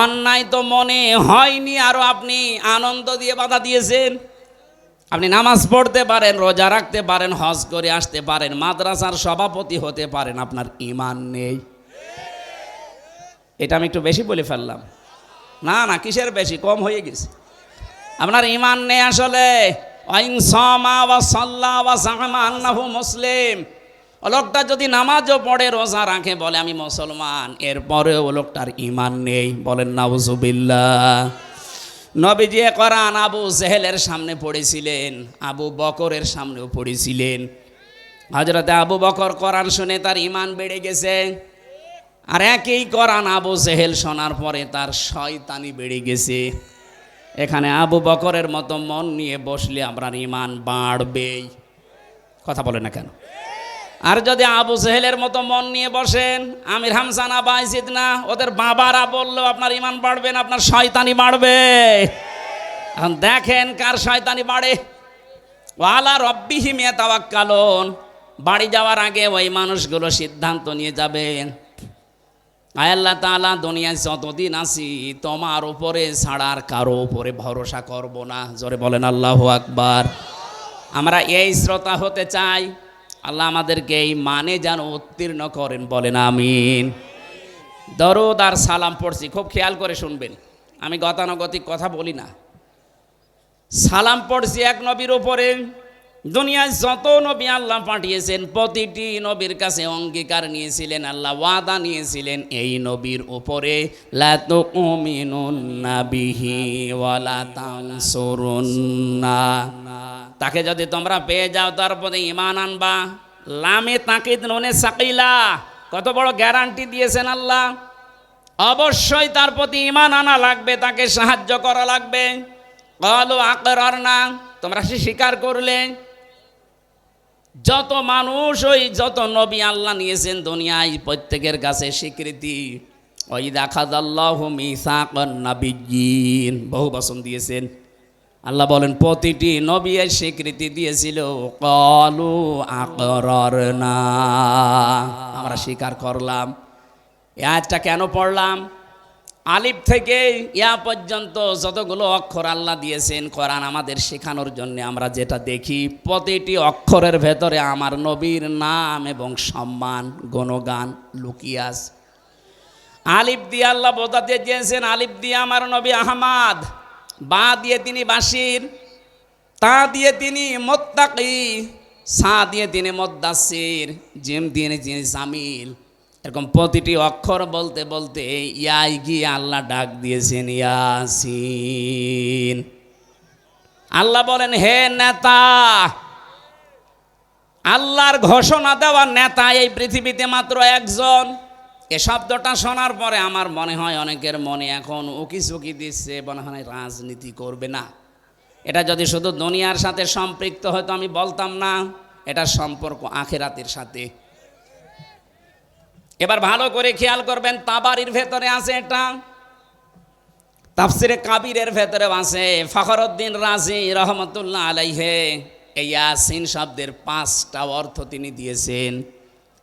অন্যায় তো মনে হয়নি, আরও আপনি আনন্দ দিয়ে বাধা দিয়েছেন। আপনি নামাজ পড়তে পারেন, রোজা রাখতে পারেন, হজ করে আসতে পারেন, মাদ্রাসার সভাপতি হতে পারেন, আপনার ঈমান নেই। এটা আমি একটু বেশি বলে ফেললাম। না না, কিসের বেশি, কম হয়ে গেছে। আপনার ঈমান নেই আসলে। মুসলিম লোকটা যদি নামাজও পড়ে, রোজা রাখে, বলে আমি মুসলমান, এরপরেও লোকটার ঈমান নেই। বলেন নাউজুবিল্লাহ। নবীজি কোরআন আবু জেহেলের সামনে পড়েছিলেন, আবু বকরের সামনেও পড়েছিলেন। হযরতে আবু বকর কোরআন শুনে তার ঈমান বেড়ে গেছে, আর একই কোরআন আবু জেহেল শোনার পরে তার শয়তানি বেড়ে গেছে। এখানে আবু বকরের মতো মন নিয়ে বসলে আপনার ঈমান বাড়বেই। কথা বলে না কেন? আর যদি আবু জেহেলের মতো মন নিয়ে বসেন, আমির হামজা না বাইজিদ না, ওদের বাবারা বললেও আপনার ঈমান বাড়বে না, আপনার শয়তানি বাড়বে। এখন দেখেন কার শয়তানি বাড়ে। ওয়ালা রব্বিহিম ইয়াতাওয়াক্কালুন। বাড়ি যাওয়ার আগে ওই মানুষগুলো সিদ্ধান্ত নিয়ে যাবেন, আয় আল্লাহ তাআলা, দুনিয়ায় যতদিন আছি তোমার উপরে ছাড়া আর কারো উপরে ভরসা করব না। জোরে বলেন আল্লাহু আকবার। আমরা এই শ্রোতা হতে চাই, আল্লাহ আমাদেরকে এই মানে যেন উত্তীর্ণ করেন। বলেন আমিন। দরুদ আর সালাম পড়ছি, খুব খেয়াল করে শুনবেন, আমি গতানুগতিক কথা বলি না। সালাম পড়ছি এক নবীর উপরে। দুনিয়ায় যত নবী আল্লাহ পাঠিয়েছেন, প্রতিটি নবীর কাছে অঙ্গীকার নিয়েছিলেন, আল্লাহ ওয়াদা নিয়েছিলেন, এই নবীর উপরে লা তুমিনুন্না বিহি ওয়ালা তানসুরুন্না, তাকে যদি তোমরা পেয়ে যাও তার প্রতি ঈমান আনবা। লামে তাকিদ নুনে সাকিলা, কত বড় গ্যারান্টি দিয়েছেন আল্লাহ। অবশ্যই তার প্রতি ঈমান আনা লাগবে, তাকে সাহায্য করা লাগবে। ক্বালু আকরারনা, তোমরা স্বীকার করলে। যত মানুষ, ওই যত নবী আল্লাহ নিয়েছেন দুনিয়ায়, প্রত্যেকের কাছে স্বীকৃতি। ওয়াইযা আখাযাল্লাহু মিসাকান নাবিয়্যিন, বহু বচন দিয়েছেন। আল্লাহ বলেন প্রতিটি নবী এর স্বীকৃতি দিয়েছিল, ক্বালু আকরারনা, আমরা স্বীকার করলাম। এই আয়াতটা কেন পড়লাম? আলিফ থেকে ইয়া পর্যন্ত যতগুলো অক্ষর আল্লাহ দিয়েছেন কোরআন আমাদের শেখানোর জন্য, আমরা যেটা দেখি প্রতিটি অক্ষরের ভেতরে আমার নবীর নাম এবং সম্মান, গুণগান লুকিয়ে আছে। আলিফ দিয়ে আল্লাহ বোঝাতে চেয়েছেন, আলিফ দিয়ে আমার নবী আহমদ, বা দিয়ে তিনি বাশির, তা দিয়ে তিনি মুত্তাকি, সা দিয়ে তিনি মুদ্দাসির, জিম দিয়ে তিনি জামিল। এরকম প্রতিটি অক্ষর বলতে বলতে ইয়াই গিয়ে আল্লাহ ডাক দিয়েছেন ইয়াসিন। আল্লাহ বলেন হে নেতা, আল্লাহর ঘোষণা দেওয়া নেতা এই পৃথিবীতে মাত্র একজন। এ শব্দটা শোনার পরে আমার মনে হয় অনেকের মনে এখন উকি চুকি দিচ্ছে, মনে হয় রাজনীতি করবে না। এটা যদি শুধু দুনিয়ার সাথে সম্পৃক্ত হয়তো আমি বলতাম না, এটা সম্পর্ক আখিরাতের সাথে। এবার ভালো করে খেয়াল করবেন, তাবারির ভেতরে আছে এটা, তাফসিরে কাবিরের ভেতরে আছে। ফখরুদ্দিন রাজি রহমতুল্লাহ আলাইহে এই ইয়াসিন শব্দের 5টা অর্থ তিনি দিয়েছেন।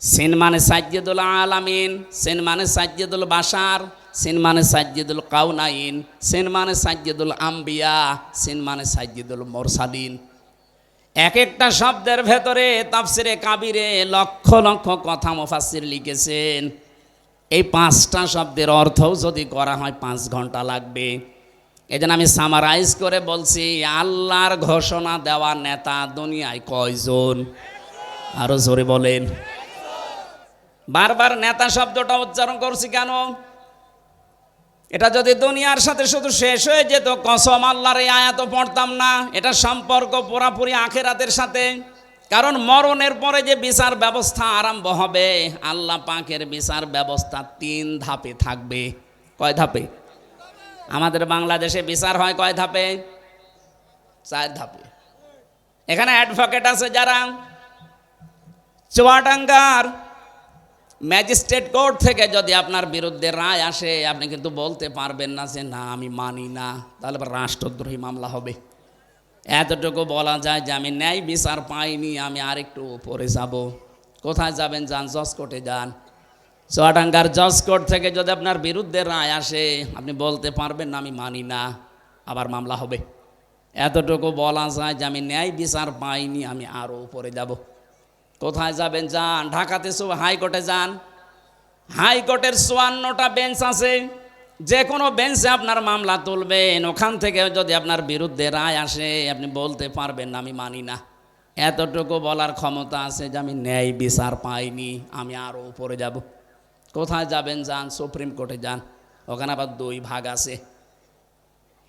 সিন মানে সাজ্জিদুল আলামিন, সিন মানে সাজ্জিদুল বাশার, সিন মানে সাজ্জিদুল কাউনাইন, সিন মানে সাজ্জিদুল আম্বিয়া, সিন মানে সাজ্জিদুল মুরসালিন। এক একটা শব্দের ভেতরে তাফসিরে কাবিরে লক্ষ লক্ষ কথা মুফাসসির লিখেছেন। এই 5টা শব্দের অর্থও যদি করা হয় 5 ঘন্টা লাগবে। এই জন্য আমি সামারাইজ করে বলছি, আল্লাহর ঘোষণা দেওয়া নেতা দুনিয়ায় কয়জন? আরো জোরে বলেন। বারবার নেতা শব্দটা উচ্চারণ করছি কেন? এটা যদি দুনিয়ার সাথে শুধু শেষ হয়ে যেত, কসম আল্লাহর এই আয়াত পড়তাম না। এটা সম্পর্ক পুরাপুরি আখিরাতের সাথে। কারণ মরণের পরে যে বিচার ব্যবস্থা আরম্ভ হবে, আল্লাহ পাকের বিচার ব্যবস্থা 3 ধাপে থাকবে। কয় ধাপে? আমাদের বাংলাদেশে বিচার হয় কয় ধাপে? 4 ধাপে। এখানে অ্যাডভোকেট আছে যারা, চুয়াডাঙ্গার ম্যাজিস্ট্রেট কোর্ট থেকে যদি আপনার বিরুদ্ধে রায় আসে, আপনি কিন্তু বলতে পারবেন না যে না আমি মানি না, তাহলে রাষ্ট্রদ্রোহী মামলা হবে। এতটুকু বলা যায় যে আমি ন্যায় বিচার পাইনি, আমি আরেকটু উপরে যাব। কোথায় যাবেন? যান জজ কোর্টে যান। চুয়াডাঙ্গার জজ কোর্ট থেকে যদি আপনার বিরুদ্ধে রায় আসে, আপনি বলতে পারবেন না আমি মানি না, আবার মামলা হবে। এতটুকু বলা যায় যে আমি ন্যায় বিচার পাইনি, আমি আরও উপরে যাব। কোথায় যাবেন? যান ঢাকাতে হাইকোর্টে যান। হাইকোর্টের 54টা বেঞ্চ আছে, যে কোনো বেঞ্চে আপনার মামলা তুলবেন। ওখান থেকে যদি আপনার বিরুদ্ধে রায় আসে, আপনি বলতে পারবেন না আমি মানি না। এতটুকু বলার ক্ষমতা আছে যে আমি ন্যায় বিচার পাইনি, আমি আরও উপরে যাব। কোথায় যাবেন? যান সুপ্রিম কোর্টে যান। ওখানে আবার 2 ভাগ আছে।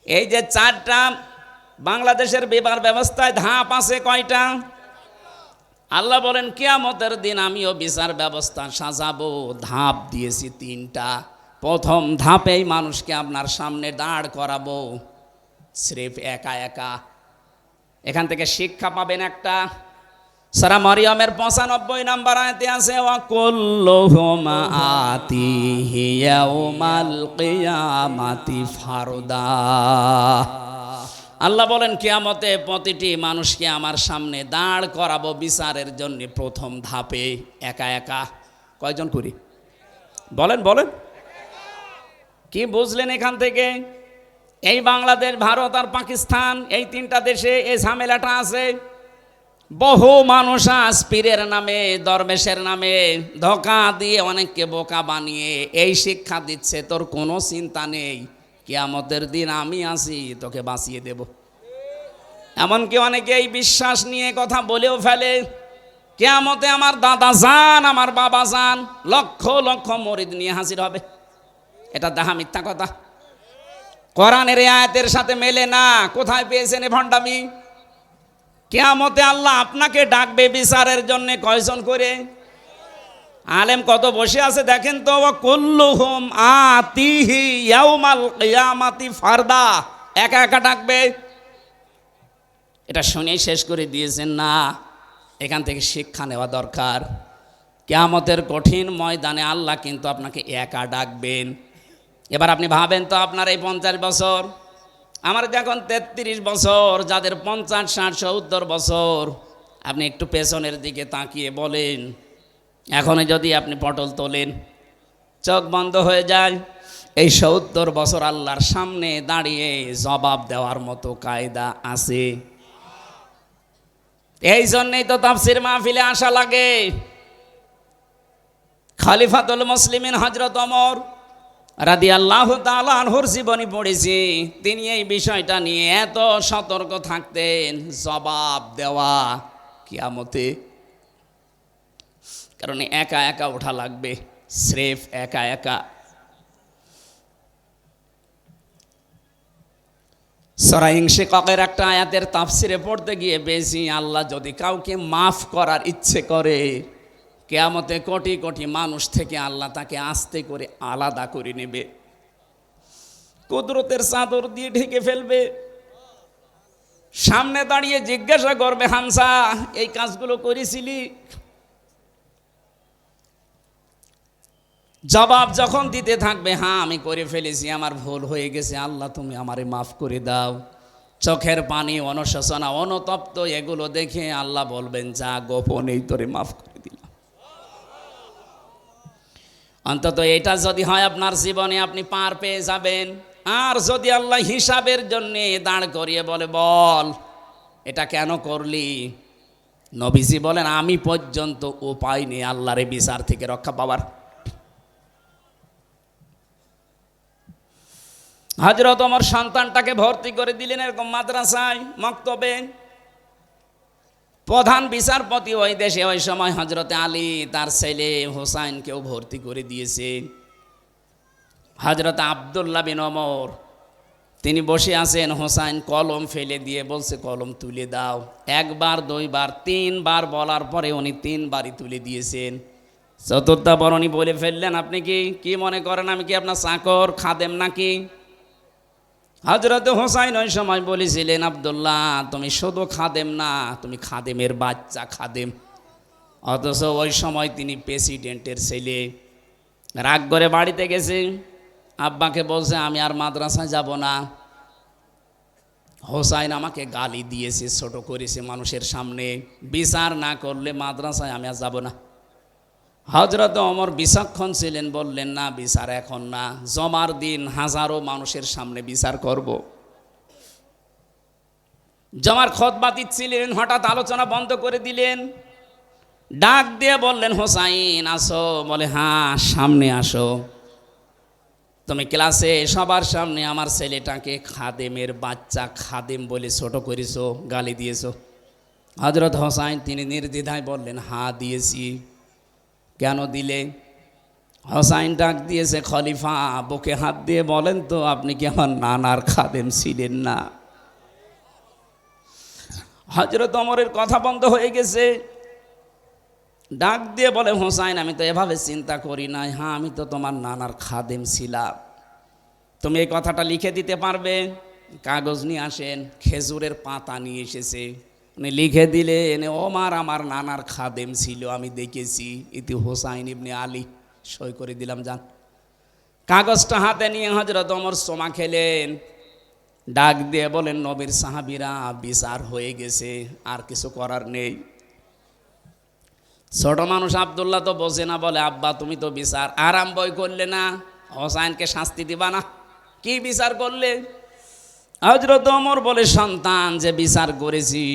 এই যে 4টা বাংলাদেশের বিচার ব্যবস্থায় ধাপ আছে, কয়টা? আল্লাহ বলেন কিয়ামতের দিন আমিও বিচার ব্যবস্থা সাজাবো, ধাপ দিয়েছি 3টা। প্রথম ধাপেই মানুষকে আপনার সামনে দাঁড় করাবো, স্রেফ একা একা। এখান থেকে শিক্ষা পাবেন একটা। সূরা মারিয়ামের 95 নম্বর আয়াতে আছে, ওয়া কুল্লুহুম আতিহি ইয়াউমাল কিয়ামাতি ফারদা। আল্লাহ বলেন কিয়ামতে প্রতিটি মানুষকে আমার সামনে দাঁড় করাবো বিচারের জন্য, প্রথম ধাপে একা একা। কয়জন করি? বলেন বলেন, কি বুঝলেন এখান থেকে? এই বাংলাদেশ, ভারত আর পাকিস্তান, এই 3টা দেশে এই ঝামেলাটা আছে। বহু মানুষ আজ পীরের নামে, দরবেশের নামে ধোঁকা দিয়ে অনেককে বোকা বানিয়ে এই শিক্ষা দিচ্ছে, তোর কোনো চিন্তা নেই, কিয়ামতের দিন আমি আছি, তোকে বাঁচিয়ে দেব। এমনকি অনেকে এই বিশ্বাস নিয়ে কথা বলেও ফেলে, কিয়ামতে আমার দাদা যান, আমার বাবা যান, লক্ষ লক্ষ মুরিদ নিয়ে হাজির হবে। এটা দেখা মিথ্যা কথা, কোরআনের আয়াতের সাথে মেলে না। কোথায় পেয়েছেন এ ভণ্ডামি? কিয়ামতে আল্লাহ আপনাকে ডাকবে বিচারের জন্য, কয়জন করে? আলেম কত বসে আছে দেখেন তো। ওয়া কুল্লুহুম আতিহি ইয়াউমাল কিয়ামাতি ফারদা, একা একা ডাকবে। এটা শুনেই শেষ করে দিয়েছেন না, এখান থেকে শিক্ষা নেওয়া দরকার। কিয়ামতের কঠিন ময়দানে আল্লাহ কিন্তু আপনাকে একা ডাকবেন। এবার আপনি ভাবেন তো, আপনার এই 50 বছর, আমার যখন 33 বছর, যাদের 50, 60, 70 বছর, আপনি একটু পেছনের দিকে তাকিয়ে বলেন, এখনই যদি আপনি পটল তোলেন, চোখ বন্ধ হয়ে যায়, এই 70 বছর আল্লাহর সামনে দাঁড়িয়ে জবাব দেওয়ার মতো কায়দা আছে? এই জন্যই তো তাফসীর মাহফিলে আসা লাগে। খলিফাতুল মুসলিমিন হযরত ওমর রাদিয়াল্লাহু তাআলা আনহুর জীবনী পড়েছি, তিনি এই বিষয়টা নিয়ে এত সতর্ক থাকতেন, জবাব দেওয়া কিয়ামতে। কারণ একা একা ওঠা লাগবে, স্রেফ একা একা। সূরা ইনশিকাকের একটা আয়াতের তাফসিরে পড়তে গিয়ে বেশি, আল্লাহ যদি কাউকে মাফ করার ইচ্ছে করে, কিয়ামতে কোটি কোটি মানুষ থেকে আল্লাহ তাকে আস্তে করে আলাদা করে নেবে, কুদরতের চাদর দিয়ে ঢেকে ফেলবে, সামনে দাঁড়িয়ে জিজ্ঞাসা করবে, হামজা এই কাজগুলো করেছিলি? জবাব যখন দিতে থাকবে, হ্যাঁ আমি করে ফেলেছি, আমার ভুল হয়ে গেছে, আল্লাহ তুমি আমারে মাফ করে দাও, চোখের পানি, অনুশোচনা, অনুতপ্ত এগুলো দেখে আল্লাহ বলবেন, যা গোপনেই তোরে মাফ করে দিলাম। অন্তত এটা যদি হয় আপনার জীবনে, আপনি পার পেয়ে যাবেন। আর যদি আল্লাহ হিসাবের জন্য দাঁড় করিয়ে বলে, বল এটা কেন করলি, নবীজি বলেন আমি পর্যন্ত উপায় নেই আল্লাহর বিচার থেকে রক্ষা পাওয়ার। হযরত ওমর সন্তানটাকে ভর্তি করে দিলেন এরকম মাদ্রাসায়, মক্তবে। প্রধান বিচারপতি ওই দেশে ওই সময় হযরতে আলী, তার ছেলে হোসাইনকেও ভর্তি করে দিয়েছে। হযরত আব্দুল্লাহ বিন ওমর তিনি বসে আছেন, হোসাইন কলম ফেলে দিয়ে বলছে কলম তুলে দাও। একবার, দুইবার, তিনবার বলার পরে উনি তিনবারই তুলে দিয়েছেন। চতুর্থবার উনি বলে ফেললেন, আপনি কি মনে করেন আমি কি আপনার চাকর খাদেম নাকি? হযরত হোসাইন ওই সময় বলেছিলেন, আব্দুল্লাহ তুমি শুধু খাদেম না, তুমি খাদেমের বাচ্চা খাদেম। অথচ ওই সময় তিনি প্রেসিডেন্টের ছেলে। রাগ করে বাড়িতে গেছে, আব্বাকে বলছে আমি আর মাদ্রাসায় যাব না। হোসাইন আমাকে গালি দিয়েছে, ছোট করেছে মানুষের সামনে, বিচার না করলে মাদ্রাসায় আমি আর যাব না। হযরত ওমর বিচক্ষণ ছিলেন, বললেন না বিচার এখন না, জমার দিন হাজারো মানুষের সামনে বিচার করব। জমার খুতবা দিচ্ছিলেন, হঠাৎ আলোচনা বন্ধ করে দিলেন। ডাক দিয়ে বললেন, হোসাইন আসো। বলে হ্যাঁ সামনে আসো। তুমি ক্লাসে সবার সামনে আমার ছেলেটাকে খাদেমের বাচ্চা খাদেম বলে ছোট করেছো, গালি দিয়েছো। হযরত হোসাইন তিনি নির্দ্বিধায় বললেন হ্যাঁ দিয়েছি। কেন দিলে? হোসাইন ডাক দিয়েছে, খলিফা বুকে হাত দিয়ে বলেন তো আপনি কি আমার নানার খাদেম ছিলেন না? হযরত ওমরের কথা বন্ধ হয়ে গেছে। ডাক দিয়ে বলে, হোসাইন আমি তো এভাবে চিন্তা করি নাই। হ্যাঁ আমি তো তোমার নানার খাদেম ছিলাম। তুমি এই কথাটা লিখে দিতে পারবে? কাগজ নিয়ে আসেন। খেজুরের পাতা নিয়ে এসেছে, উনি লিখে দিলেন, ওমর আমার নানার খাদেম ছিল, আমি দেখেছি। ইতি হোসাইন ইবনে আলী। সই করে দিলাম, যান। কাগজটা হাতে নিয়ে হযরত ওমর সোমা খেলেন। ডাক দিয়ে বলেন, নবীর সাহাবীরা বিচার হয়ে গেছে, আর কিছু করার নেই। ছোট মানুষ আব্দুল্লাহ তো বোঝে না, বলে আব্বা তুমি তো বিচার আরম্ভই করলে না, হোসাইনকে শাস্তি দিবা না, কি বিচার করলে? হযরত ওমর বলে, সন্তান যে বিচার করেছি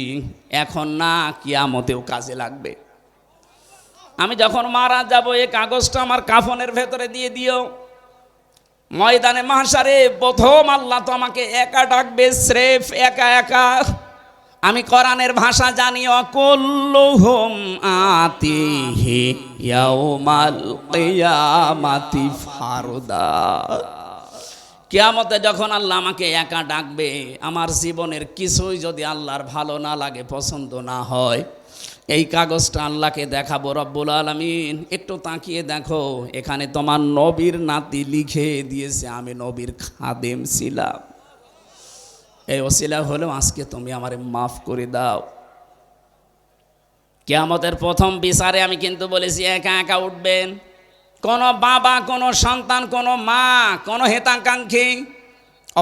এখন না, কিয়ামতেও কাজে লাগবে। আমি যখন মারা যাব এই কাগজটা আমার কাফনের ভেতরে দিয়ে দিও। ময়দানে মাহশারে প্রথম আল্লাহ তো আমাকে একা ডাকবে, স্রেফ একা একা। আমি কোরআনের ভাষা জানি, অকুল্লুহুম আতিহি ইয়াউমাল কিয়ামাতি ফারদা। কিয়ামতে যখন আল্লাহ আমাকে একা ডাকবে, আমার জীবনের কিছুই যদি আল্লাহর ভালো না লাগে, পছন্দ না হয়, এই কাগজটা আল্লাহকে দেখাবো। রব্বুল আলামিন একটু তাকিয়ে দেখো, এখানে তোমার নবীর নাতি লিখে দিয়েছে আমি নবীর খাদেম ছিলাম। এই ওসিলা হলেও আজকে তুমি আমারে মাফ করে দাও। কিয়ামতের প্রথম বিচারে আমি কিন্তু বলেছি একা একা উঠবেন। কোন বাবা, কোন সন্তান, কোন মা, কোন হেতাকাঙ্ক্ষী,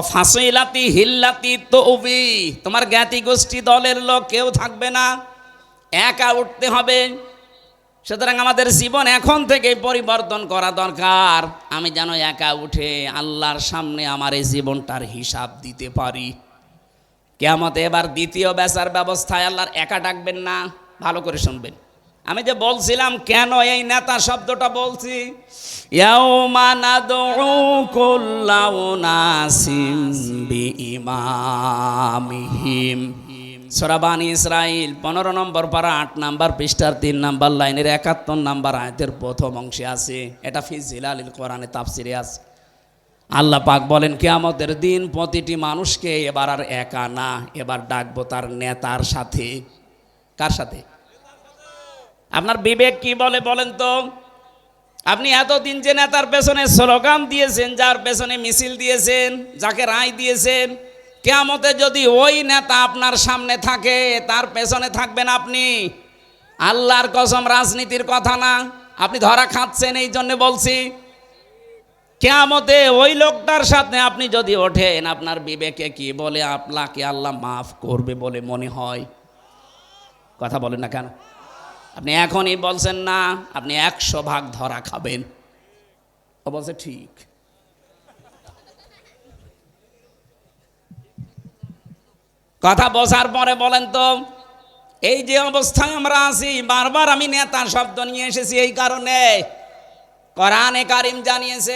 অফাসিলাতি হিল্লাতি তৌবি, তোমার জ্ঞাতি গোষ্ঠী দলের লোক কেউ থাকবে না, একা উঠতে হবে। সুতরাং আমাদের জীবন এখন থেকে পরিবর্তন করা দরকার। আমি যেন একা উঠে আল্লাহর সামনে আমার এই জীবনটার হিসাব দিতে পারি। কিয়ামতে এবার দ্বিতীয় বেচার ব্যবস্থায় আল্লাহর একা ডাকবেন না। ভালো করে শুনবেন। আমি যে বলছিলাম কেন এই নেতা শব্দটা বলছি, ইয়াউমা নাদউ কুল্লা উনাসিম বিইমামিহিম। সূরা বানী ইসরাইল 15 নম্বর পারা 8 নম্বর পৃষ্ঠার 3 নম্বর লাইনের 71 নম্বর আয়াতের প্রথম অংশে আছে। এটা ফি জিলালিল কোরআনে তাফসিরে আছে। আল্লাহ পাক বলেন, কিয়ামতের দিন প্রতিটি মানুষকে এবার আর একা না, এবার ডাকবো তার নেতার সাথে। কার সাথে? আপনার বিবেক কি বলে বলেন তো? আপনি এতদিন যে নেতার পেছনে স্লোগান দিয়েছেন, যার পেছনে মিছিল দিয়েছেন, যাকে রায় দিয়েছেন, কিয়ামতে যদি ওই নেতা আপনার সামনে থাকে, তার পেছনে থাকবেন আপনি। আল্লাহর কসম, রাজনীতির কথা না, আপনি ধরা খাচ্ছেন এই জন্য বলছি। কিয়ামতে ওই লোকটার সাথে আপনি যদি ওঠেন, আপনার বিবেকে কি বলে আপনাকে আল্লাহ মাফ করবে বলে মনে হয়? কথা বলেন না কেন? আপনি এখনই বলছেন না, আপনি 100 ভাগ ধরা খাবেন। ও বলছে ঠিক। কথা বোঝার পরে বলেন তো, এই যে অবস্থায় আমরা আছি, বারবার আমি নেতা শব্দ নিয়ে এসেছি এই কারণে, কোরআনে কারিম জানিয়েছে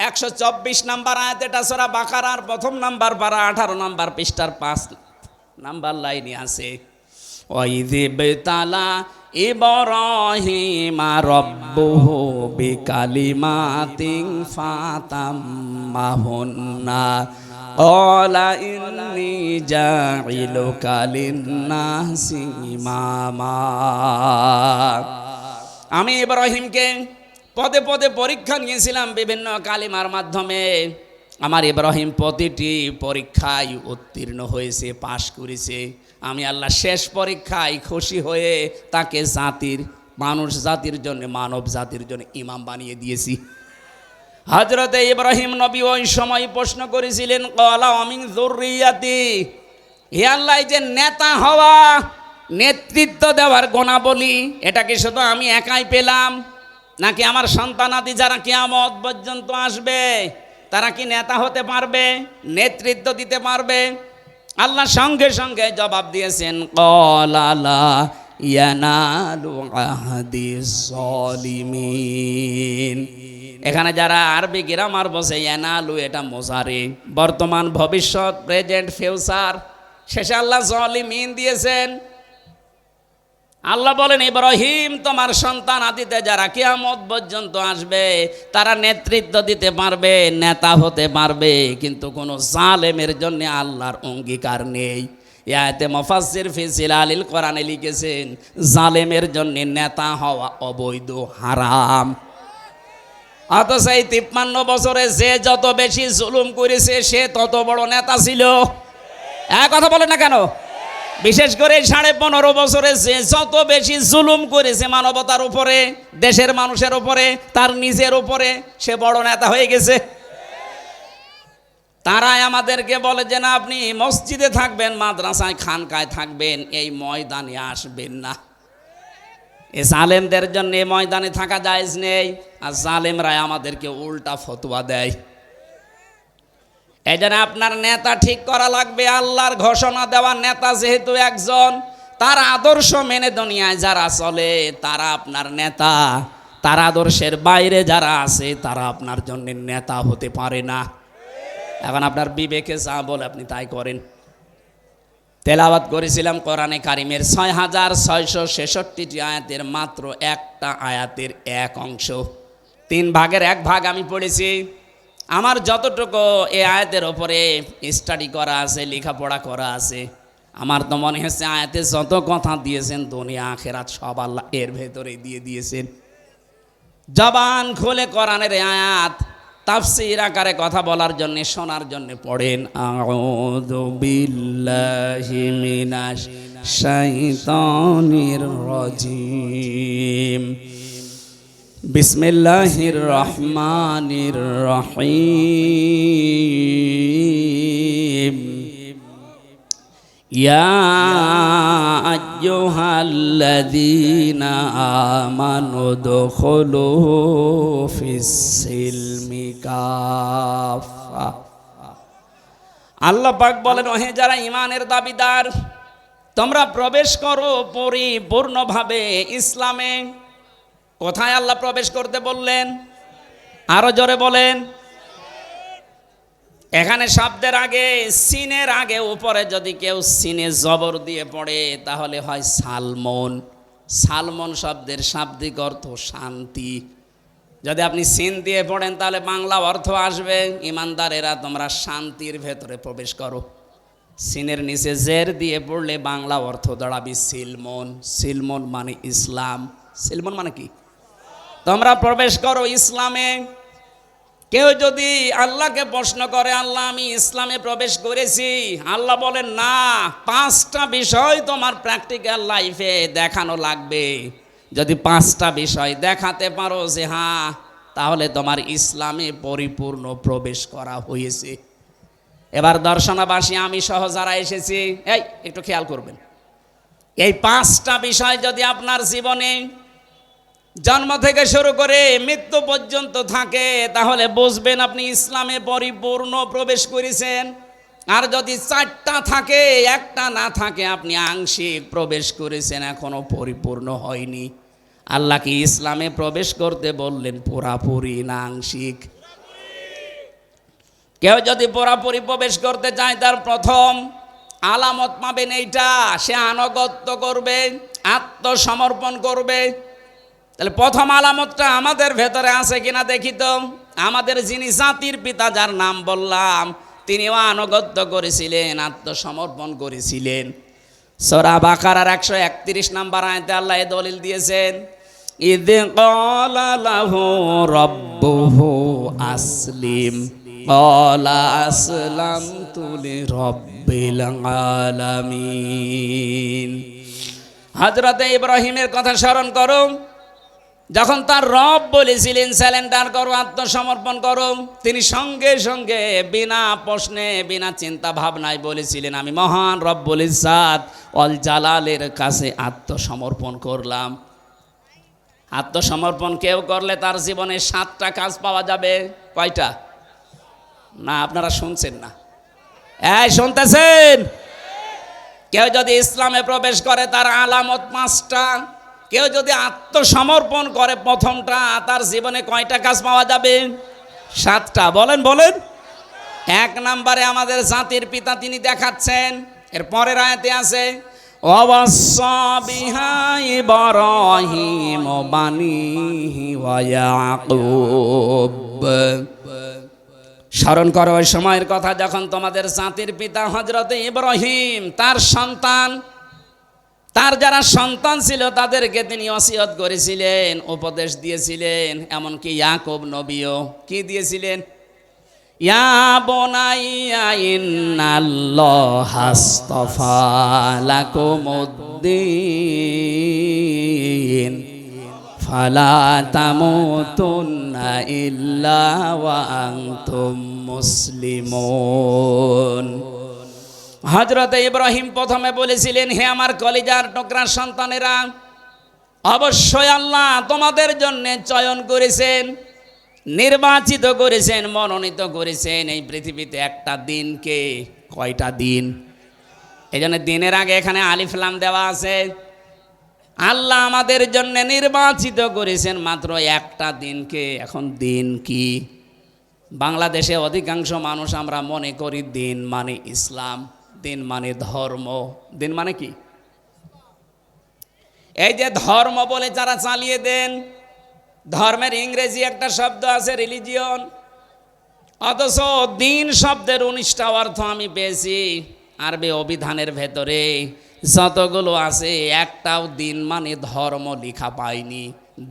124 নম্বর আয়াত, এটা সূরা বাকারার 1 নম্বর পারা 18 নম্বর পৃষ্ঠার 5 নম্বর লাইনে আছে, ওয়াইযিবতালা ইব্রাহিমা রাব্বুহু বিকালিমাতিন ফাতাম্মাহুন্না ক্বালা ইন্নী জাইলুকা লিন্নাসি ইমামা। আমি ইব্রাহিমকে পদে পদে পরীক্ষা নিয়েছিলাম বিভিন্ন কালিমার মাধ্যমে। আমার ইব্রাহিম প্রতিটি পরীক্ষায় উত্তীর্ণ হয়েছে, পাশ করেছে। আমি আল্লাহ শেষ পরীক্ষায় খুশি হয়ে তাকে মানুষ জাতির জন্য, মানব জাতির জন্য ইমাম বানিয়ে দিয়েছি। হযরতে ইব্রাহিম নবী ওই সময় প্রশ্ন করেছিলেন, ক্বালা মিন যুররিয়াতি, হে আল্লাহ, এই যে নেতা হওয়া, নেতৃত্ব দেওয়ার গুণাবলী, এটা কি শুধু আমি একাই পেলাম, নাকি আমার সন্তানাদি যারা কিয়ামত পর্যন্ত আসবে তারা কি নেতা হতে পারবে, নেতৃত্ব দিতে পারবে? আল্লাহ সঙ্গে সঙ্গে জবাব দিয়েছেন, ক্বালা লা ইয়ানালু আহদিস যালিমিন। এখানে যারা আরবি গ্রামার বসে, ইয়ানালু এটা মুজারি, বর্তমান, ভবিষ্যৎ, প্রেজেন্ট, ফিউচার, শেষে আল্লাহ যালিমিন দিয়েছেন। আল্লাহ বলেন, ইব্রাহিম, তোমার সন্তান আদিতে যারা কিয়ামত পর্যন্ত আসবে তারা নেতৃত্ব দিতে পারবে, নেতা হতে পারবে, কিন্তু কোনো জালেমের জন্য আল্লাহর অঙ্গীকার নেই। আয়াতে মুফাসসির ফি জিলালিল কোরআনে লিখেছেন, জালেমের জন্য নেতা হওয়া অবৈধ, হারাম। অথচ এই 53 বছরে যে যত বেশি জুলুম করেছে সে তত বড় নেতা ছিল। কথা বলে না কেন? বিশেষ করে 15.5 বছরে যে যত বেশি জুলুম করেছে মানবতার উপরে, দেশের মানুষের উপরে, তার নিজের উপরে, সে বড় নেতা হয়ে গেছে। তারাই আমাদেরকে বলে যে না, আপনি মসজিদে থাকবেন, মাদ্রাসায়, খানকায় থাকবেন, এই ময়দানে আসবেন না। এই জালেমদের জন্য এই ময়দানে থাকা জায়েজ নেই। আর জালেমরাই আমাদেরকে উল্টা ফতোয়া দেয়। এই জন্য আপনার নেতা ঠিক করা লাগবে। আল্লাহর ঘোষণা দেওয়া নেতা যেহেতু একজন, তার আদর্শ মেনে দুনিয়ায় যারা চলে তারা আপনার নেতা। তার আদর্শের বাইরে যারা আছে তারা আপনার জন্য নেতা হতে পারে না। এখন আপনার বিবেকে যা বলে আপনি তাই করেন। তেলাওয়াত করেছিলাম কোরআনে কারিমের 6666টি আয়াতের মাত্র একটা আয়াতের এক অংশ, 3 ভাগের 1 ভাগ আমি পড়েছি। আমার যতটুকু এই আয়াতের ওপরে স্টাডি করা আছে, লেখাপড়া করা আছে, আমার তো মনে হচ্ছে আয়াতে যত কথা দিয়েছেন দুনিয়া আখেরাত সব আল্লাহ এর ভেতরে দিয়ে দিয়েছেন। জবান খুলে কোরআনের আয়াত তাফসীর আকারে কথা বলার জন্য, শোনার জন্য পড়েন, আউযু বিল্লাহি মিনাশ শাইতানির রাজিম, বিসমিল্লাহির রহমানির রহিম, ইয়া আইয়ুহাল্লাযীনা আমানু দুখুলু ফিস-সিলমি কাফা। আল্লাহ পাক বলেন, ওহে যারা ঈমানের দাবিদার, তোমরা প্রবেশ করো পরিপূর্ণভাবে ইসলামে। কোথায় আল্লাহ প্রবেশ করতে বললেন? আরো জোরে বলেন। এখানে শব্দের আগে, সিনের আগে উপরে যদি কেউ সিনে জবর দিয়ে পড়ে তাহলে হয় সালমন। সালমন শব্দের শাব্দিক অর্থ শান্তি। যদি আপনি সিন দিয়ে পড়েন তাহলে বাংলা অর্থ আসবে, ইমানদারেরা তোমরা শান্তির ভেতরে প্রবেশ করো। সিনের নিচে জের দিয়ে পড়লে বাংলা অর্থ দাঁড়াবে সিলমন। সিলমন মানে ইসলাম। সিলমন মানে কি? তোমরা প্রবেশ করো ইসলামে। কেউ যদি আল্লাহকে প্রশ্ন করে, আল্লাহ আমি ইসলামে প্রবেশ করেছি, আল্লাহ বলেন না, 5টা বিষয় তোমার প্র্যাকটিক্যাল লাইফে দেখানো লাগবে। যদি 5টা বিষয় দেখাতে পারো যে হ্যাঁ, তাহলে তোমার ইসলামে পরিপূর্ণ প্রবেশ করা হয়েছে। এবার দর্শনাবাসী আমি সহ যারা এসেছি, এই একটু খেয়াল করবেন, এই 5টা বিষয় যদি আপনার জীবনে জন্ম থেকে শুরু করে মৃত্যু পর্যন্ত থাকে তাহলে বুঝবেন আপনি ইসলামে পরিপূর্ণ প্রবেশ করেছেন। আর যদি 4টা থাকে, 1টা না থাকে, আপনি আংশিক প্রবেশ করেছেন, এখনো পরিপূর্ণ হয়নি। আল্লাহ কি ইসলামে প্রবেশ করতে বললেন পুরাপুরি না আংশিক? কেউ যদি পুরাপুরি প্রবেশ করতে চায় তার প্রথম আলামত পাবেন এইটা, সে আনুগত্য করবে, আত্মসমর্পণ করবে। তাহলে প্রথম আলামতটা আমাদের ভেতরে আছে কিনা দেখি তো। আমাদের যিনি জাতির পিতা, যার নাম বললাম, তিনিও আনুগত্য করেছিলেন, আত্মসমর্পণ করেছিলেন। সূরা বাকারার 131 নম্বর আয়াতে আল্লাহ এই দলিল দিয়েছেন, ইদ ক্বালা লাহু রাব্বুহু আসলিম ক্বালা আসলামতু লিরাব্বিল আলামিন। হযরত ইব্রাহিমের কথা স্মরণ করো, যখন তার রব বলেছিলেন স্যালেন্ডার করো, আত্মসমর্পণ করো, তিনি সঙ্গে সঙ্গে বিনা প্রশ্নে বিনা চিন্তা ভাবনায় বলেছিলেন, আমি মহান রব্বুল ইজ্জাত ওয়াল জালালের কাছে আত্মসমর্পণ করলাম। আত্মসমর্পণ কেউ করলে তার জীবনে 7টা কাজ পাওয়া যাবে। কয়টা? না, আপনারা শুনছেন না। এই শুনতেছেন? কেউ যদি ইসলামে প্রবেশ করে তার আলামত 5টা। কেউ যদি আত্মসমর্পণ করে প্রথমটা, তার জীবনে কয়টা কাজ পাওয়া যাবে? 7টা। বলেন বলেন। 1 নম্বরে আমাদের জাতির পিতা তিনি দেখাচ্ছেন, এর পরের আয়াতে আছে, ওয়াসাা বিহা ইব্রাহিম বানিহি ওয়া ইয়াকুব। স্মরণ করো ওই সময়ের কথা যখন তোমাদের জাতির পিতা হযরত ইব্রাহিম তার সন্তান, তার যারা সন্তান ছিল তাদেরকে তিনি ওসিয়ত করেছিলেন, উপদেশ দিয়েছিলেন। এমনকি ইয়াকুব নবীও কি দিয়েছিলেন? ইয়া বুনাইয়া ইন্নাল্লাহা আস্তাফা লাকুমুদ্দিন ফালা তামুতুন্না ইল্লা ওয়া আনতুম মুসলিমুন। হযরত ইব্রাহিম প্রথমে বলেছিলেন, হে আমার কলিজার টুকরা সন্তানেরা, অবশ্যই আল্লাহ তোমাদের জন্য চয়ন করেছেন, নির্বাচিত করেছেন, মনোনীত করেছেন এই পৃথিবীতে একটা দিনকে। কয়টা দিন? এই জন্য দিনের আগে এখানে আলিফ লাম দেওয়া আছে। আল্লাহ আমাদের জন্য নির্বাচিত করেছেন মাত্র একটা দিনকে। এখন দিন কি? বাংলাদেশে অধিকাংশ মানুষ আমরা মনে করি দিন মানে ইসলাম, দিন মানে ধর্ম। দিন মানে কি? এই যে ধর্ম বলে যারা চালিয়ে দেন, ধর্মের ইংরেজি একটা শব্দ আছে রিলিজিয়ন, অথচ দিন শব্দের 19টা অর্থ আমি পেয়েছি আরবি অভিধানের ভেতরে। যতগুলো আছে একটাও দিন মানে ধর্ম লেখা পাইনি।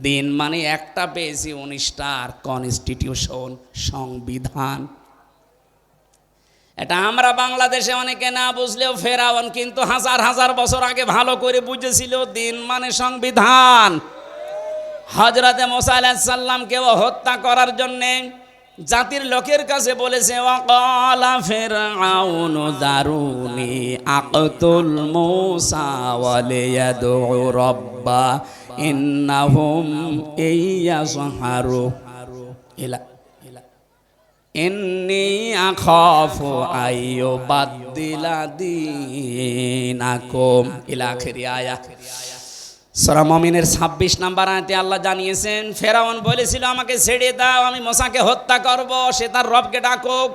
দিন মানে একটা পেয়েছি 19টার, কনস্টিটিউশন, সংবিধান। এটা আমরা বাংলাদেশে অনেকে না বুঝলেও ফেরাউন কিন্তু হাজার হাজার বছর আগে ভালো করে বুঝেছিল, দিন মানে সংবিধান। হযরতে মুসা আলাইহিস সালামকেও হত্যা করার জন্য জাতির লোকের কাছে বলেছে, ওয়াকালা ফিরআউনু দারুনি আকতুল মুসা ওয়ালিয়াদউ রাব্বা ইন্নাহুম ইয়াজহারু ইলা ইন্নী আখাফু আইয়ুবাদদিলা দীনাকুম ইলা আখিরি আয়াত। সূরা মুমিনের 26 নম্বর আয়াতে আল্লাহ জানিয়েছেন, ফেরাউন বলেছিল আমাকে ছেড়ে দাও, আমি মুসাকে হত্যা করব, সে তার রবকে ডাকুক।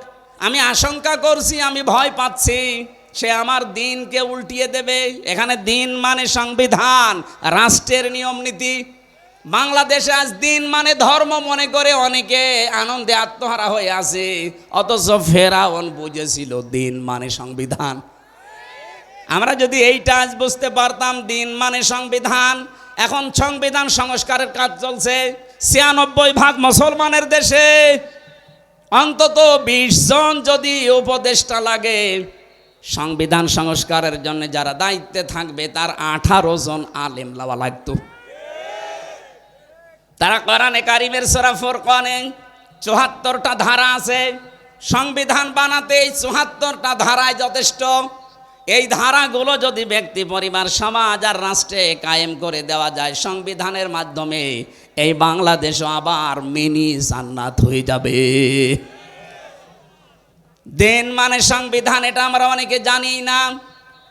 আমি আশঙ্কা করছি, আমি ভয় পাচ্ছি সে আমার দিনকে উল্টিয়ে দেবে। এখানে দিন মানে সংবিধান, রাষ্ট্রের নিয়ম নীতি। বাংলাদেশে আজ দিন মানে ধর্ম মনে করে অনেকে আনন্দে আত্মহারা হয়ে আছে, অথচ ফেরাউন বুঝেছিল দিন মানে সংবিধান। আমরা যদি এইটা আজ বুঝতে পারতাম দিন মানে সংবিধান। এখন সংবিধান সংস্কারের কাজ চলছে 96% মুসলমানের দেশে। অন্তত 20 জন যদি উপদেষ্টা লাগে সংবিধান সংস্কারের জন্য, যারা দায়িত্বে থাকবে তার 18 জন আলেম লাওয়া লাগতো। তারা কোরআনে কারিমের সূরা ফুরকানে 74টা ধারা আছে। সংবিধান বানাতে 74টা ধারায় যথেষ্ট। এই ধারাগুলো যদি ব্যক্তি, পরিবার, সমাজ আর রাষ্ট্রে কায়েম করে দেওয়া যায় সংবিধানের মাধ্যমে, এই বাংলাদেশও আবার মিনি জান্নাত হয়ে যাবে। দিন মানে সংবিধান, এটা আমরা অনেকে জানি না।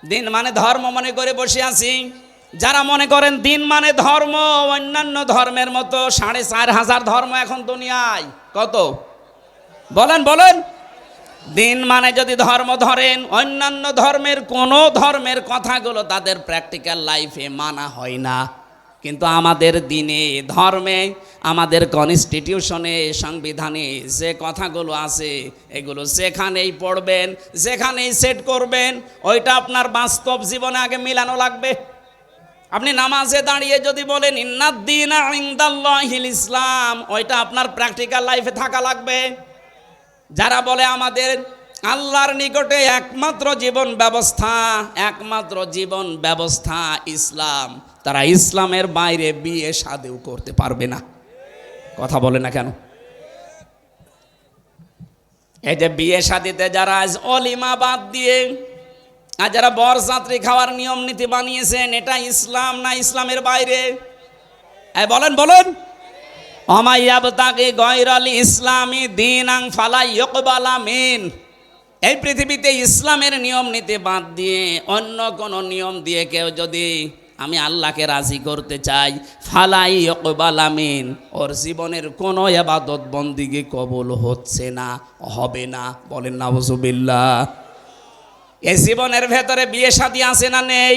দিন মানে ধর্ম মনে করে বসে আছি। যারা মনে করেন দিন মানে ধর্ম, অন্যান্য ধর্মের মতো 4500 ধর্ম এখন দুনিয়ায়। কত? বলেন বলেন। দিন মানে যদি ধর্ম ধরেন, অন্যান্য ধর্মের কোনো ধর্মের কথাগুলো তাদের প্র্যাকটিক্যাল লাইফে মানা হয় না। কিন্তু আমাদের দিনে, ধর্মে, আমাদের কনস্টিটিউশনে, সংবিধানে যে কথাগুলো আছে এগুলো যেখানেই পড়বেন, যেখানেই সেট করবেন, ওইটা আপনার বাস্তব জীবনে আগে মিলানো লাগবে। আপনি নামাজে দাঁড়িয়ে যদি বলেন ইন্নাদ-দীনা ইনদাল্লাহিল ইসলাম, ওইটা আপনার প্র্যাকটিক্যাল লাইফে থাকা লাগবে। যারা বলে আমাদের আল্লাহর নিকটে একমাত্র জীবন ব্যবস্থা ইসলাম, তারা ইসলামের বাইরে বিয়ে শাদিও করতে পারবে না। কথা বলে না কেন? এই যে বিয়ে শাদিতে যারা আজ অলিমা বাদ দিয়ে আর যারা বরযাত্রী খাওয়ার নিয়ম নীতি বানিয়েছেন, এটা ইসলাম না ইসলামের বাইরে? বলেন বলেন। অমাইয়াবতাগি গয়রাল ইসলামি দীনাং ফালা ইউকবালা মিন। এই পৃথিবীতে ইসলামের নিয়ম নীতি বাদ দিয়ে অন্য কোন নিয়ম দিয়ে কেউ যদি আমি আল্লাহকে রাজি করতে চাই, ফালাই ইউকবালা মিন, ওর জীবনের কোনো ইবাদত বন্দিগি কবুল হচ্ছে না, হবে না। বলেন নাউজুবিল্লাহ। এই জীবনের ভেতরে বিয়ে শাদী আছে না নেই?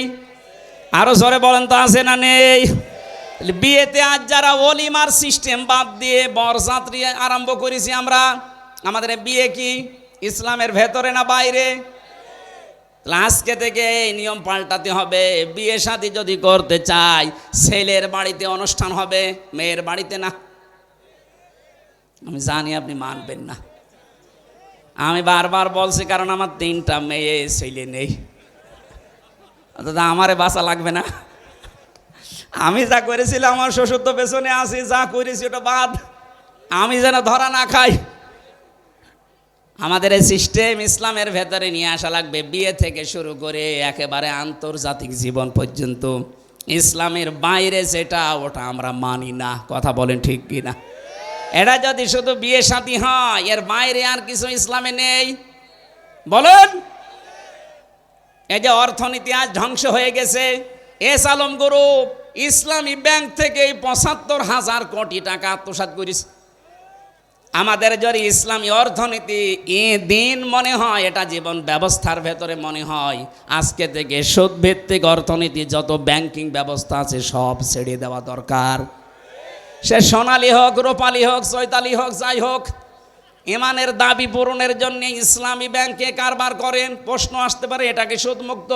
আরো জোরে বলেন তো, আছে না নেই? বিয়েতে আজ যারা ওলিমার সিস্টেম বাদ দিয়ে বরযাত্রী আরম্ভ করেছি আমরা, আমাদের বিয়ে কি ইসলামের ভেতরে না বাইরে? আজকে থেকে এই নিয়ম পাল্টাতে হবে। বিয়ে শাদী যদি করতে চাই, ছেলের বাড়িতে অনুষ্ঠান হবে, মেয়ের বাড়িতে না। আমি জানি আপনি মানবেন না, আমি বারবার বলছি, কারণ আমার 3টা মেয়ে, ছেলে নেই। দাদা আমারে বাঁচা লাগবে না। আমি যা করেছিলাম, আমার শ্বশুর তো পেছনে আছি, যা করেছি ওটা বাদ, আমি যেন ধরা না খাই। আমাদের এই সিস্টেম ইসলামের ভেতরে নিয়ে আসা লাগবে। বিয়ে থেকে শুরু করে একেবারে আন্তর্জাতিক জীবন পর্যন্ত ইসলামের বাইরে যেটা, ওটা আমরা মানি না। কথা বলেন ঠিক কি না? এটা যদি শুধু বিয়ে শাদী হয়, এর বাইরে আর কিছু ইসলামে নেই। বলেন। এই যে অর্থনীতি আজ ধ্বংস হয়ে গেছে, এস আলম গ্রুপ ইসলামী ব্যাংক থেকে ৭৫,০০০ কোটি টাকা আত্মসাৎ করেছে। আমাদের যদি ইসলামী অর্থনীতি দিন মনে হয়, এটা জীবন ব্যবস্থার ভেতরে মনে হয়, আজকে থেকে সুদ ভিত্তিক অর্থনীতি যত ব্যাংকিং ব্যবস্থা আছে সব ছেড়ে দেওয়া দরকার। সে সোনালী হোক, রূপালী হোক, চৈতালি হোক, যাই হোক, ইমানের দাবি পূরণের জন্য ইসলামী ব্যাংকে কারবার করেন। প্রশ্ন আসতে পারে, এটা কি সুদমুক্ত?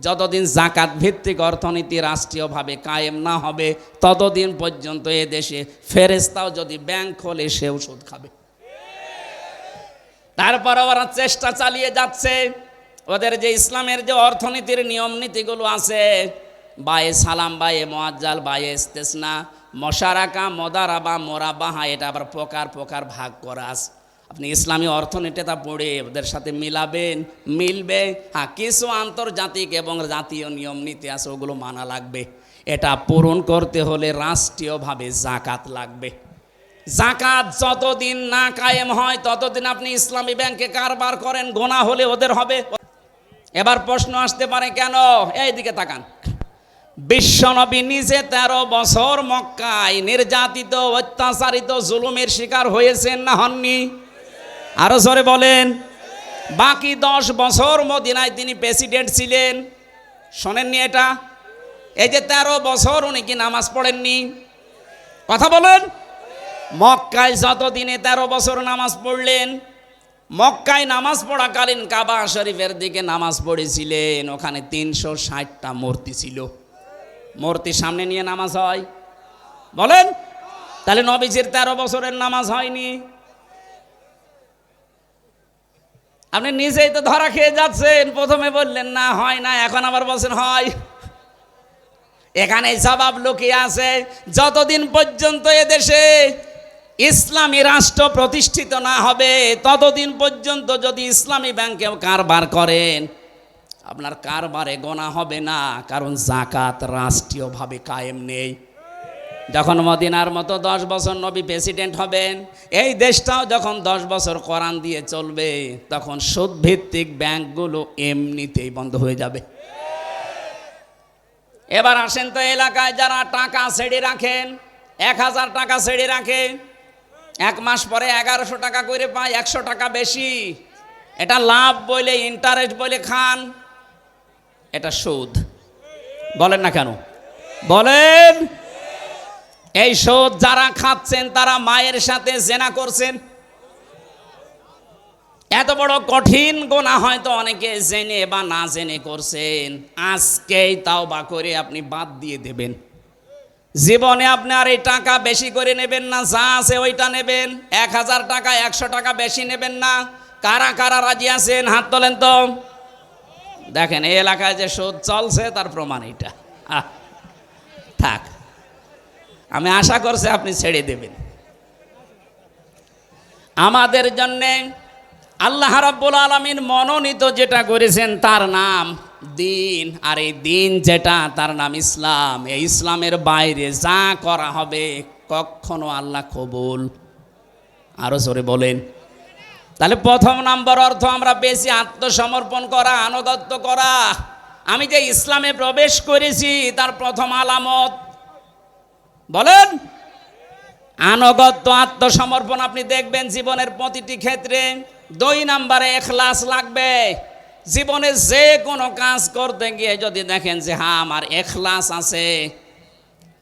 যতদিন জাকাত ভিত্তিক অর্থনীতি রাষ্ট্রীয়ভাবে কায়েম না হবে, ততদিন পর্যন্ত এ দেশে ফেরেশতাও যদি ব্যাংক খোলে, সেও সুদ খাবে। তারপর ওরা চেষ্টা চালিয়ে যাচ্ছে, ওদের যে ইসলামের যে অর্থনীতির নিয়ম নীতিগুলো আছে, বায়ে সালাম, বায়ে মোয়াজ্জাল, বায়ে ইস্তেসনা, মশারাকা, মদারাবা, মোরাবাহা, এটা আবার প্রকার ভাগ করা আছে। আপনি ইসলামী অর্থনীতিটা পড়ে ওদের সাথে মিলাবেন, মিলবে। হ্যাঁ, কিছু আন্তর্জাতিক এবং জাতীয় নিয়ম নীতি আছে, ওগুলো মানা লাগবে। এটা পূরণ করতে হলে রাষ্ট্রীয়ভাবে জাকাত লাগবে। জাকাত যতদিন না কায়েম হয়, ততদিন আপনি ইসলামী ব্যাংকে কারবার করেন, গোনা হলে ওদের হবে। এবার প্রশ্ন আসতে পারে, কেন? এইদিকে তাকান। বিশ্বনবী নিজে 13 বছর মক্কায় নির্যাতিত, অত্যাচারিত, জুলুমের শিকার হয়েছেন না হননি? আরো জোরে বলেন। বাকি 10 বছর মদিনায় তিনি প্রেসিডেন্ট ছিলেন, শোনেননি এটা? এই যে 13 বছর উনি কি নামাজ পড়েননি? কথা বলেন। মক্কায় যতদিনে 13 বছর নামাজ পড়লেন, মক্কায় নামাজ পড়াকালীন কাবা শরীফের দিকে নামাজ পড়েছিলেন। ওখানে 360টা মূর্তি ছিল। মূর্তি সামনে নিয়ে নামাজ হয়? বলেন। তাহলে নবীজির 13 বছরের নামাজ হয়নি? আপনি নিজেই তো ধরা খেয়ে যাচ্ছেন। প্রথমে বললেন না, হয় না, এখন আবার বলছেন হয়। এখানে জবাব লুকিয়ে আছে। যতদিন পর্যন্ত এদেশে ইসলামী রাষ্ট্র প্রতিষ্ঠিত না হবে, ততদিন পর্যন্ত যদি ইসলামী ব্যাংকেও কারবার করেন, আপনার কারবারে গোনা হবে না, কারণ জাকাত রাষ্ট্রীয়ভাবে কায়েম নেই। যখন মদিনার মতো 10 বছর নবী প্রেসিডেন্ট হবেন, এই দেশটাও যখন 10 বছর কোরআন দিয়ে চলবে, তখন সুদ ভিত্তিক ব্যাংকগুলো এমনিতেই বন্ধ হয়ে যাবে। এবার আসেন তো, এলাকায় যারা টাকা ছেড়ে রাখেন, 1000 টাকা ছেড়ে রাখে, 1 মাস পরে 1100 টাকা করে পায়, 100 টাকা বেশি। এটা লাভ বলে, ইন্টারেস্ট বলে খান, এটা সুদ। বলেন না কেন? বলেন, এই সুদ যারা খাচ্ছেন তারা মায়ের সাথে জেনা করছেন। এত বড় কঠিন গুনাহ হয়তো অনেকে জেনে বা না জেনে করছেন, আজকেই তাওবা করে আপনি বাদ দিয়ে দেবেন। জীবনে আপনি আর এই টাকা বেশি করে নেবেন না, যা আছে ওইটা নেবেন। 1000 টাকা 100 টাকা বেশি নেবেন না। কারা কারা রাজি আছেন হাত তোলেন তো। দেখেন এই এলাকায় যে সুদ চলছে তার প্রমাণ এটা। থাক, আমি আশা করছি আপনি ছেড়ে দেবেন। আমাদের জন্যে আল্লাহ রাব্বুল আলামিন মনোনীত যেটা করেছেন তার নাম দিন, আর এই দিন যেটা তার নাম ইসলাম। এই ইসলামের বাইরে যা করা হবে কখনো আল্লাহ কবুল। আরো জোরে বলেন। তাহলে প্রথম নাম্বার অর্থ আমরা বেশি আত্মসমর্পণ করা, আনুগত্য করা। আমি যে ইসলামে প্রবেশ করেছি তার প্রথম আলামত বলেন আনুগত্য, আত্মসমর্পণ। আপনি দেখবেন জীবনের প্রতিটি ক্ষেত্রে। 2 নম্বরে ইখলাস লাগবে। জীবনে যে কোনো কাজ করতে গিয়ে যদি দেখেন যে হ্যাঁ আমার ইখলাস আছে,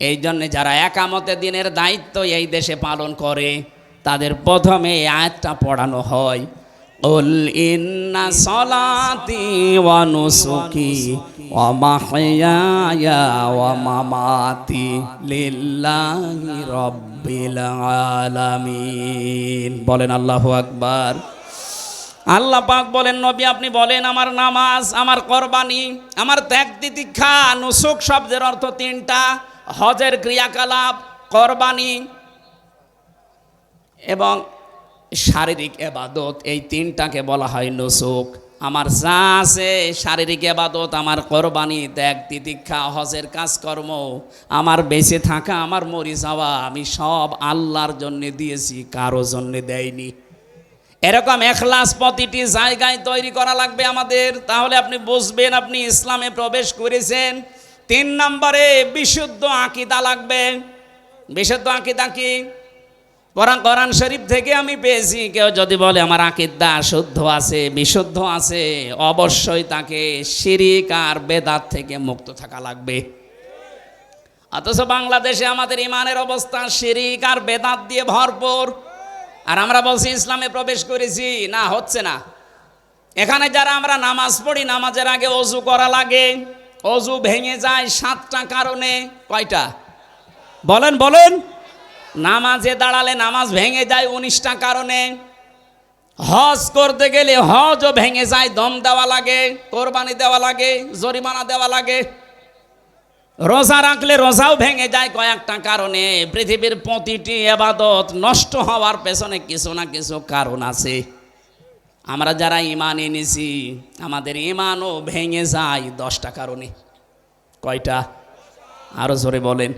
এই জন্য যারা একামতে দিনের দায়িত্ব এই দেশে পালন করে তাদের প্রথমে এই আয়াতটা পড়ানো হয়, কুল ইন্না সলাতি ওয়া নুসুকি ওয়া মাহইয়ায়া ওয়া মামাতি লিল্লাহি রাব্বিল আলামিন। বলেন আল্লাহু আকবার। আল্লাহ পাক বলেন, নবী আপনি বলেন আমার নামাজ, আমার কোরবানি, আমার ত্যাগ তিতিক্ষা। নুসুক শব্দের অর্থ 3টা, হজের ক্রিয়াকলাপ, কোরবানি এবং শারীরিক ইবাদত। এই 3টাকে বলা হয় নুসুক। আমার যা আছে শারীরিক ইবাদত, আমার কোরবানি, ত্যাগ তিতিক্ষা, হজের কাজকর্ম, আমার বেঁচে থাকা, আমার মরে যাওয়া, আমি সব আল্লাহর জন্য দিয়েছি, কারো জন্য দেয়নি। এরকম ইখলাস প্রতিটি জায়গায় তৈরি করা লাগবে আমাদের। তাহলে আপনি বুঝবেন আপনি ইসলামে প্রবেশ করেছেন। 3 নম্বরে বিশুদ্ধ আকীদা লাগবে। বিশুদ্ধ আকীদা কি? কোরআন শরীফ থেকে আমি পেয়েছি। কেউ যদি বলে আমার আকীদা শুদ্ধ আছে, বিশুদ্ধ আছে, অবশ্যই তাকে শিরিক আর বেদাত থেকে মুক্ত থাকা লাগবে। অথচ বাংলাদেশে আমাদের ইমানের অবস্থা শিরিক আর বেদাত দিয়ে ভরপুর, আর আমরা বলছি ইসলামে প্রবেশ করেছি। না, হচ্ছে না। এখানে যারা আমরা নামাজ পড়ি, নামাজের আগে ওযু করা লাগে। ওযু ভেঙে যায় 7টা কারণে। কয়টা বলেন বলেন? নামাজে দাঁড়ালে নামাজ ভেঙে যায় 19টা কারণে। হজ করতে গেলে হজও ভেঙে যায়, দম দেওয়া লাগে, কোরবানি দেওয়া লাগে, জরিমানা দেওয়া লাগে। রোজা রাখলে রোজাও ভেঙে যায় কয়েকটা কারণে। পৃথিবীর প্রতিটি ইবাদত নষ্ট হওয়ার পেছনে কিছু না কিছু কারণ আছে। আমরা যারা ঈমান এনেছি আমাদের ঈমানও ভেঙে যায় 10টা কারণে। কয়টা? আরো জোরে বলেন।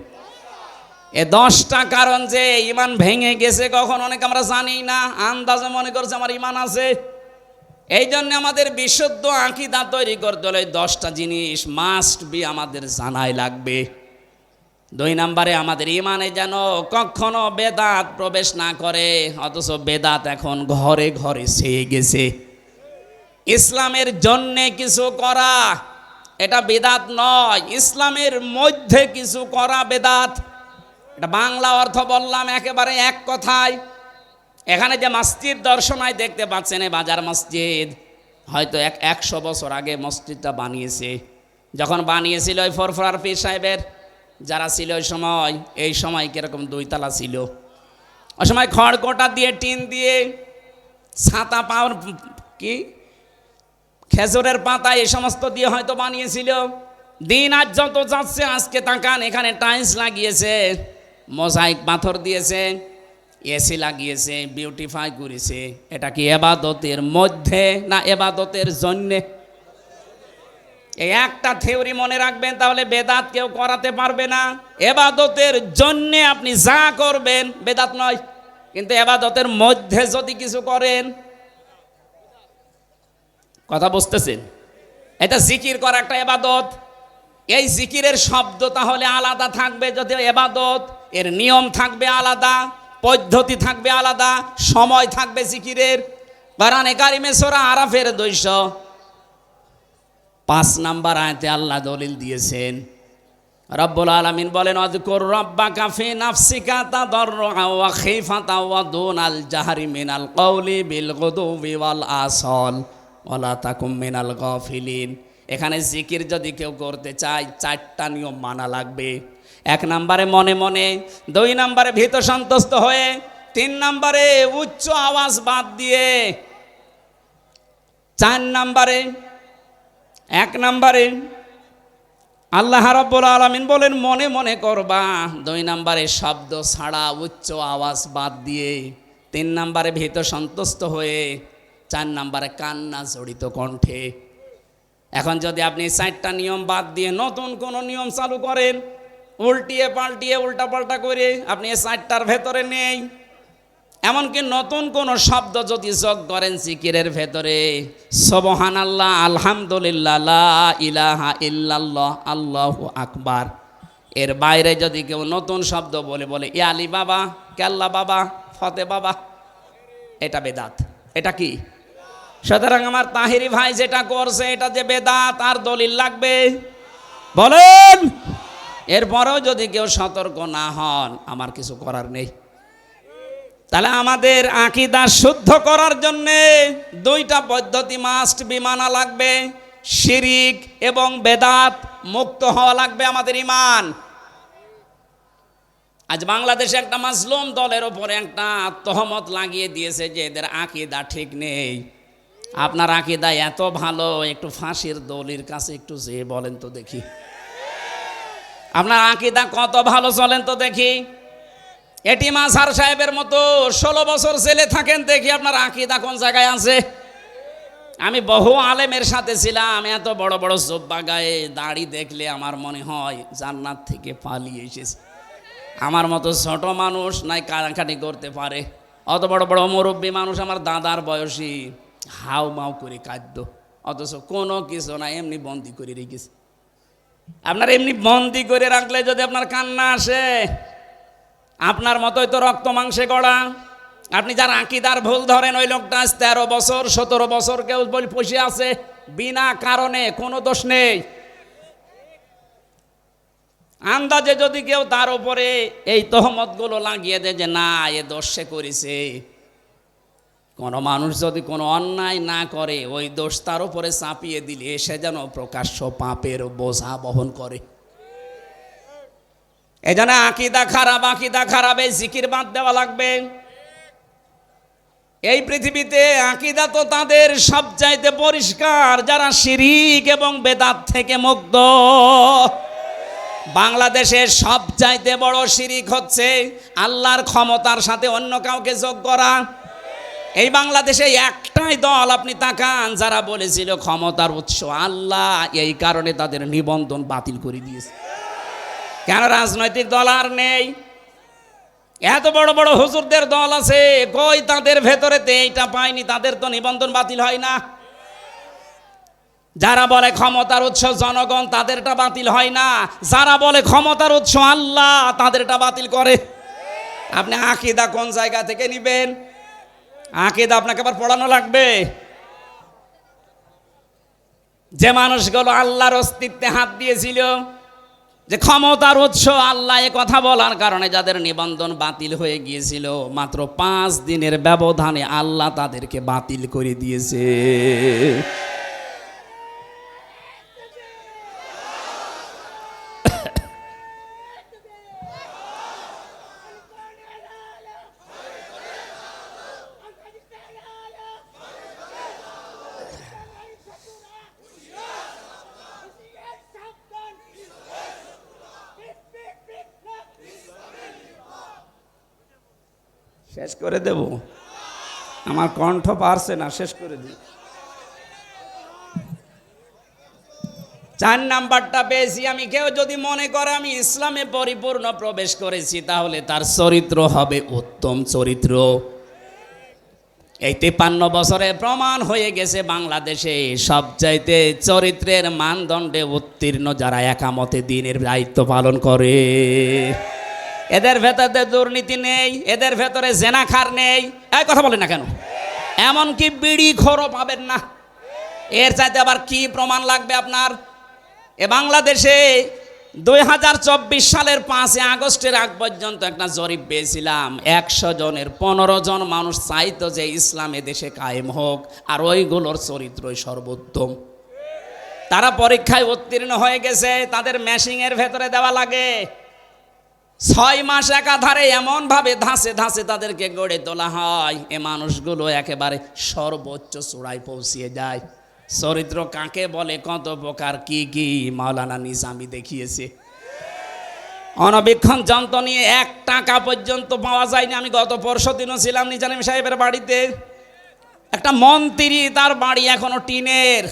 এ 10টা কারণ যে ঈমান ভেঙে গেছে কখন অনেক আমরা জানি না, আন্দাজে মনে করছে আমার ঈমান আছে। এই জন্য আমাদের বিশুদ্ধ আকীদা তৈরি করতে হলে 10টা জিনিস মাস্ট বি আমাদের জানাই লাগবে। 2 নম্বরে আমাদের ঈমানে যেন কখনো বেদাত প্রবেশ না করে। অথচ বেদাত এখন ঘরে ঘরে ছেয়ে গেছে। ইসলামের জন্যে কিছু করা এটা বেদাত নয়, ইসলামের মধ্যে কিছু করা বেদাত। এটা বাংলা অর্থ বললাম একেবারে এক কথায়। এখানে যে মসজিদ দর্শনায় দেখতে পাচ্ছেন, এই বাজার মসজিদ, হয়তো 100 বছর আগে মসজিদটা বানিয়েছে। যখন বানিয়েছিল ওই ফরফরার পীর সাহেবের যারা ছিল ওই সময়, এই সময় কিরকম 2 তলা ছিল। ওই সময় খড়কোটা দিয়ে, টিন দিয়ে, ছাতা পাওয়ার কি খেজুরের পাতা এই সমস্ত দিয়ে হয়তো বানিয়েছিল। দিন আজ যত যাচ্ছে, আজকে তাকান এখানে টাইলস লাগিয়েছে, মোজাইক পাথর দিয়েছে, এসি লাগিয়েছে, বিউটিফাই করেছে। এটা কি ইবাদতের মধ্যে না ইবাদতের জন্যে? এই একটা থিওরি মনে রাখবেন, তাহলে বেদাত কেউ করাতে পারবে না। ইবাদতের জন্যে আপনি যা করবেন বেদাত নয়, কিন্তু ইবাদতের মধ্যে যদি কিছু করেন, কথা বুঝতেছেন? এটা জিকির করা একটা ইবাদত। এই জিকিরের শব্দ তাহলে আলাদা থাকবে যদি ইবাদত, এর নিয়ম থাকবে আলাদা, পদ্ধতি থাকবে আলাদা, সময় থাকবে জিকিরের। কোরআনে কারিমে সূরা আরাফের 205 নম্বর আয়াতে আল্লাহ দলিল দিয়েছেন, রব্বুল আলামিন বলেন আযকুর রাব্বাকা ফি নাফসিকা তাদাররুআ ওয়া খিফাতা ওয়া দুনাল জাহরি মিনাল কওলি বিল গুদুবি ওয়াল আসল ওয়ালা তাকুম মিনাল গাফিলিন। এখানে জিকির যদি কেউ করতে চায় 4টা নিয়ম মানা লাগবে। 1 নম্বরে মনে মনে, 2 নম্বরে ভীত সন্তুষ্ট হয়ে, 3 নম্বরে উচ্চ আওয়াজ বাদ দিয়ে, 4 নম্বরে 1 নম্বরে আল্লাহ রাব্বুল আলামিন বলেন মনে মনে করবা, 2 নম্বরে শব্দ ছাড়া উচ্চ আওয়াজ বাদ দিয়ে, 3 নম্বরে ভীত সন্তুষ্ট হয়ে, 4 নম্বরে কান্না জড়িত কণ্ঠে। এখন যদি আপনি 4টা নিয়ম বাদ দিয়ে নতুন কোনো নিয়ম চালু করেন, উল্টিয়ে পাল্টিয়ে উল্টাপাল্টা করে, আপনি এই 4টার ভেতরে নেই। এমনকি নতুন কোনো শব্দ যদি যোগ করেন জিকিরের ভেতরে, সুবহানাল্লাহ, আলহামদুলিল্লাহ, লা ইলাহা ইল্লাল্লাহ, আল্লাহু আকবার, এর বাইরে যদি কেউ নতুন শব্দ বলে ইয়া আলী বাবা, কেল্লা বাবা, ফতে বাবা, এটা বেদাত। এটা কি? সুতরাং আমার তাহিরি ভাই যেটা করছে এটা যে বেদাত, আর দলিল লাগবে বলেন? এরপরেও যদি কেউ সতর্ক না হন, আমার কিছু করার নেই। তাহলে আমাদের আকীদা শুদ্ধ করার জন্যে 2টা পদ্ধতি মাস্ট বি মানা লাগবে। শিরিক এবং বেদাত মুক্ত হওয়া লাগবে আমাদের ঈমান। আজ বাংলাদেশে একটা মাজলুম দলের ওপরে একটা তহমত লাগিয়ে দিয়েছে যে এদের আকীদা ঠিক নেই। আপনার আকীদা এত ভালো, একটু ফাঁসির দলির কাছে একটু যেয়ে বলেন তো দেখি, আপনার আকীদা কত ভালো চলেন তো দেখি। এটি মাঝহার সাহেবের মতো 16 বছর জেলে থাকেন, দেখি আপনার আকীদা কোন জায়গায় আছে। আমি বহু আলেমের সাথে ছিলাম, এত বড় বড় জুব্বা গায়ে দাড়ি দেখলে আমার মনে হয় জান্নাত থেকে পালিয়ে এসেছে। আমার মতো ছোট মানুষ নাই কানাকানি করতে পারে, অত বড় বড় মুরব্বী মানুষ আমার দাদার বয়সী হাউ মাউ করে কাঁদতো, অথচ কোনো কিছু না, এমনি বন্দি করে রেখেছে। আপনার এমনি বন্দি করে রাখলে যদি আপনার কান্না আসে, আপনার মতোই তো রক্ত মাংসে গড়া। আপনি যার আকীদার ভুল ধরেন, ওই লোকটা আজ 13 বছর 17 বছর কেউ বলে বসে আছে বিনা কারণে, কোনো দোষ নেই। আন্দাজে যদি কেউ তার উপরে এই তহমতগুলো লাগিয়ে দেয় যে না এ দোষ সে করেছে, কোনো মানুষ যদি কোনো অন্যায় না করে ওই দোষ তার উপরে চাপিয়ে দিলে সে যেন প্রকাশ্য পাপের বোঝা বহন করে। এই জন্য আকীদা খারাপ, এই জিকির বাদ দেওয়া লাগবে। এই পৃথিবীতে আকীদা তো তাদের সবচাইতে পরিষ্কার যারা শিরিক এবং বেদাত থেকে মুক্ত। বাংলাদেশের সবচাইতে বড় শিরিক হচ্ছে আল্লাহর ক্ষমতার সাথে অন্য কাউকে যোগ করা। এই বাংলাদেশে একটাই দল আপনি তাকান যারা বলেছিল ক্ষমতার উৎস আল্লাহ, এই কারণে তাদের নিবন্ধন বাতিল করে দিয়েছে। কেন? রাজনৈতিক দল আর নেই। এত বড় বড় হুজুরদের দল আছে, কই তাদের ভেতরেতে এইটা পায়নি, তাদের তো নিবন্ধন বাতিল হয় না। যারা বলে ক্ষমতার উৎস জনগণ, তাদেরটা বাতিল হয় না। যারা বলে ক্ষমতার উৎস আল্লাহ, তাদেরটা বাতিল করে। আপনি আকীদা কোন জায়গা থেকে নিবেন? আকীদা আপনাকে আবার পড়ানো লাগবে। যে মানুষগুলো আল্লাহর অস্তিত্বে হাত দিয়েছিল, যে ক্ষমতার উৎস আল্লাহ, এ কথা বলার কারণে যাদের নিবন্ধন বাতিল হয়ে গিয়েছিল, মাত্র 5 দিনের ব্যবধানে আল্লাহ তাদেরকে বাতিল করে দিয়েছে। শেষ করে দেব, আমার কণ্ঠ পারছে না, শেষ করে দিই। 4 নাম্বারটা পেয়েছি আমি। কেউ যদি মনে করে আমি ইসলামে পরিপূর্ণ প্রবেশ করেছি, তাহলে তার চরিত্র হবে উত্তম চরিত্র। এই 53 বছরে প্রমাণ হয়ে গেছে বাংলাদেশে সবচাইতে চরিত্রের মানদণ্ডে উত্তীর্ণ যারা একামতে দিনের দায়িত্ব পালন করে। এদের ভেতরে দুর্নীতি নেই, এদের ভেতরে জেনাখার নেই। এই কথা বলেন না কেন? এমনকি বিড়ি খোরও পাবেন না। এর চাইতে আবার কি প্রমাণ লাগবে আপনার? এ বাংলাদেশে 2024 সালের 5 আগস্টের আগ পর্যন্ত একটা জরিপ পেয়েছিলাম, 100 জনের 15 জন মানুষ চাইতো যে ইসলাম এদেশে কায়েম হোক, আর ওইগুলোর চরিত্রই সর্বোত্তম। তারা পরীক্ষায় উত্তীর্ণ হয়ে গেছে, তাদের ম্যাশিংয়ের ভেতরে দেওয়া লাগে। 6 মাস একাধারে এমনভাবে ধাঁচে ধাঁচে তাদেরকে গড়ে তোলা হয়, এ মানুষগুলো একেবারে সর্বোচ্চ চূড়ায় পৌঁছিয়ে যায়। চরিত্র কাকে বলে, কত প্রকার, কি কি মাওলানা নিজামী দেখিয়েছে। অনবীক্ষণ যন্ত্র নিয়ে 1 টাকা পর্যন্ত পাওয়া যায়নি। আমি গত পরশুদিনও ছিলাম নিজাম সাহেবের বাড়িতে। একটা মন্ত্রী, তার বাড়ি এখনো টিনের,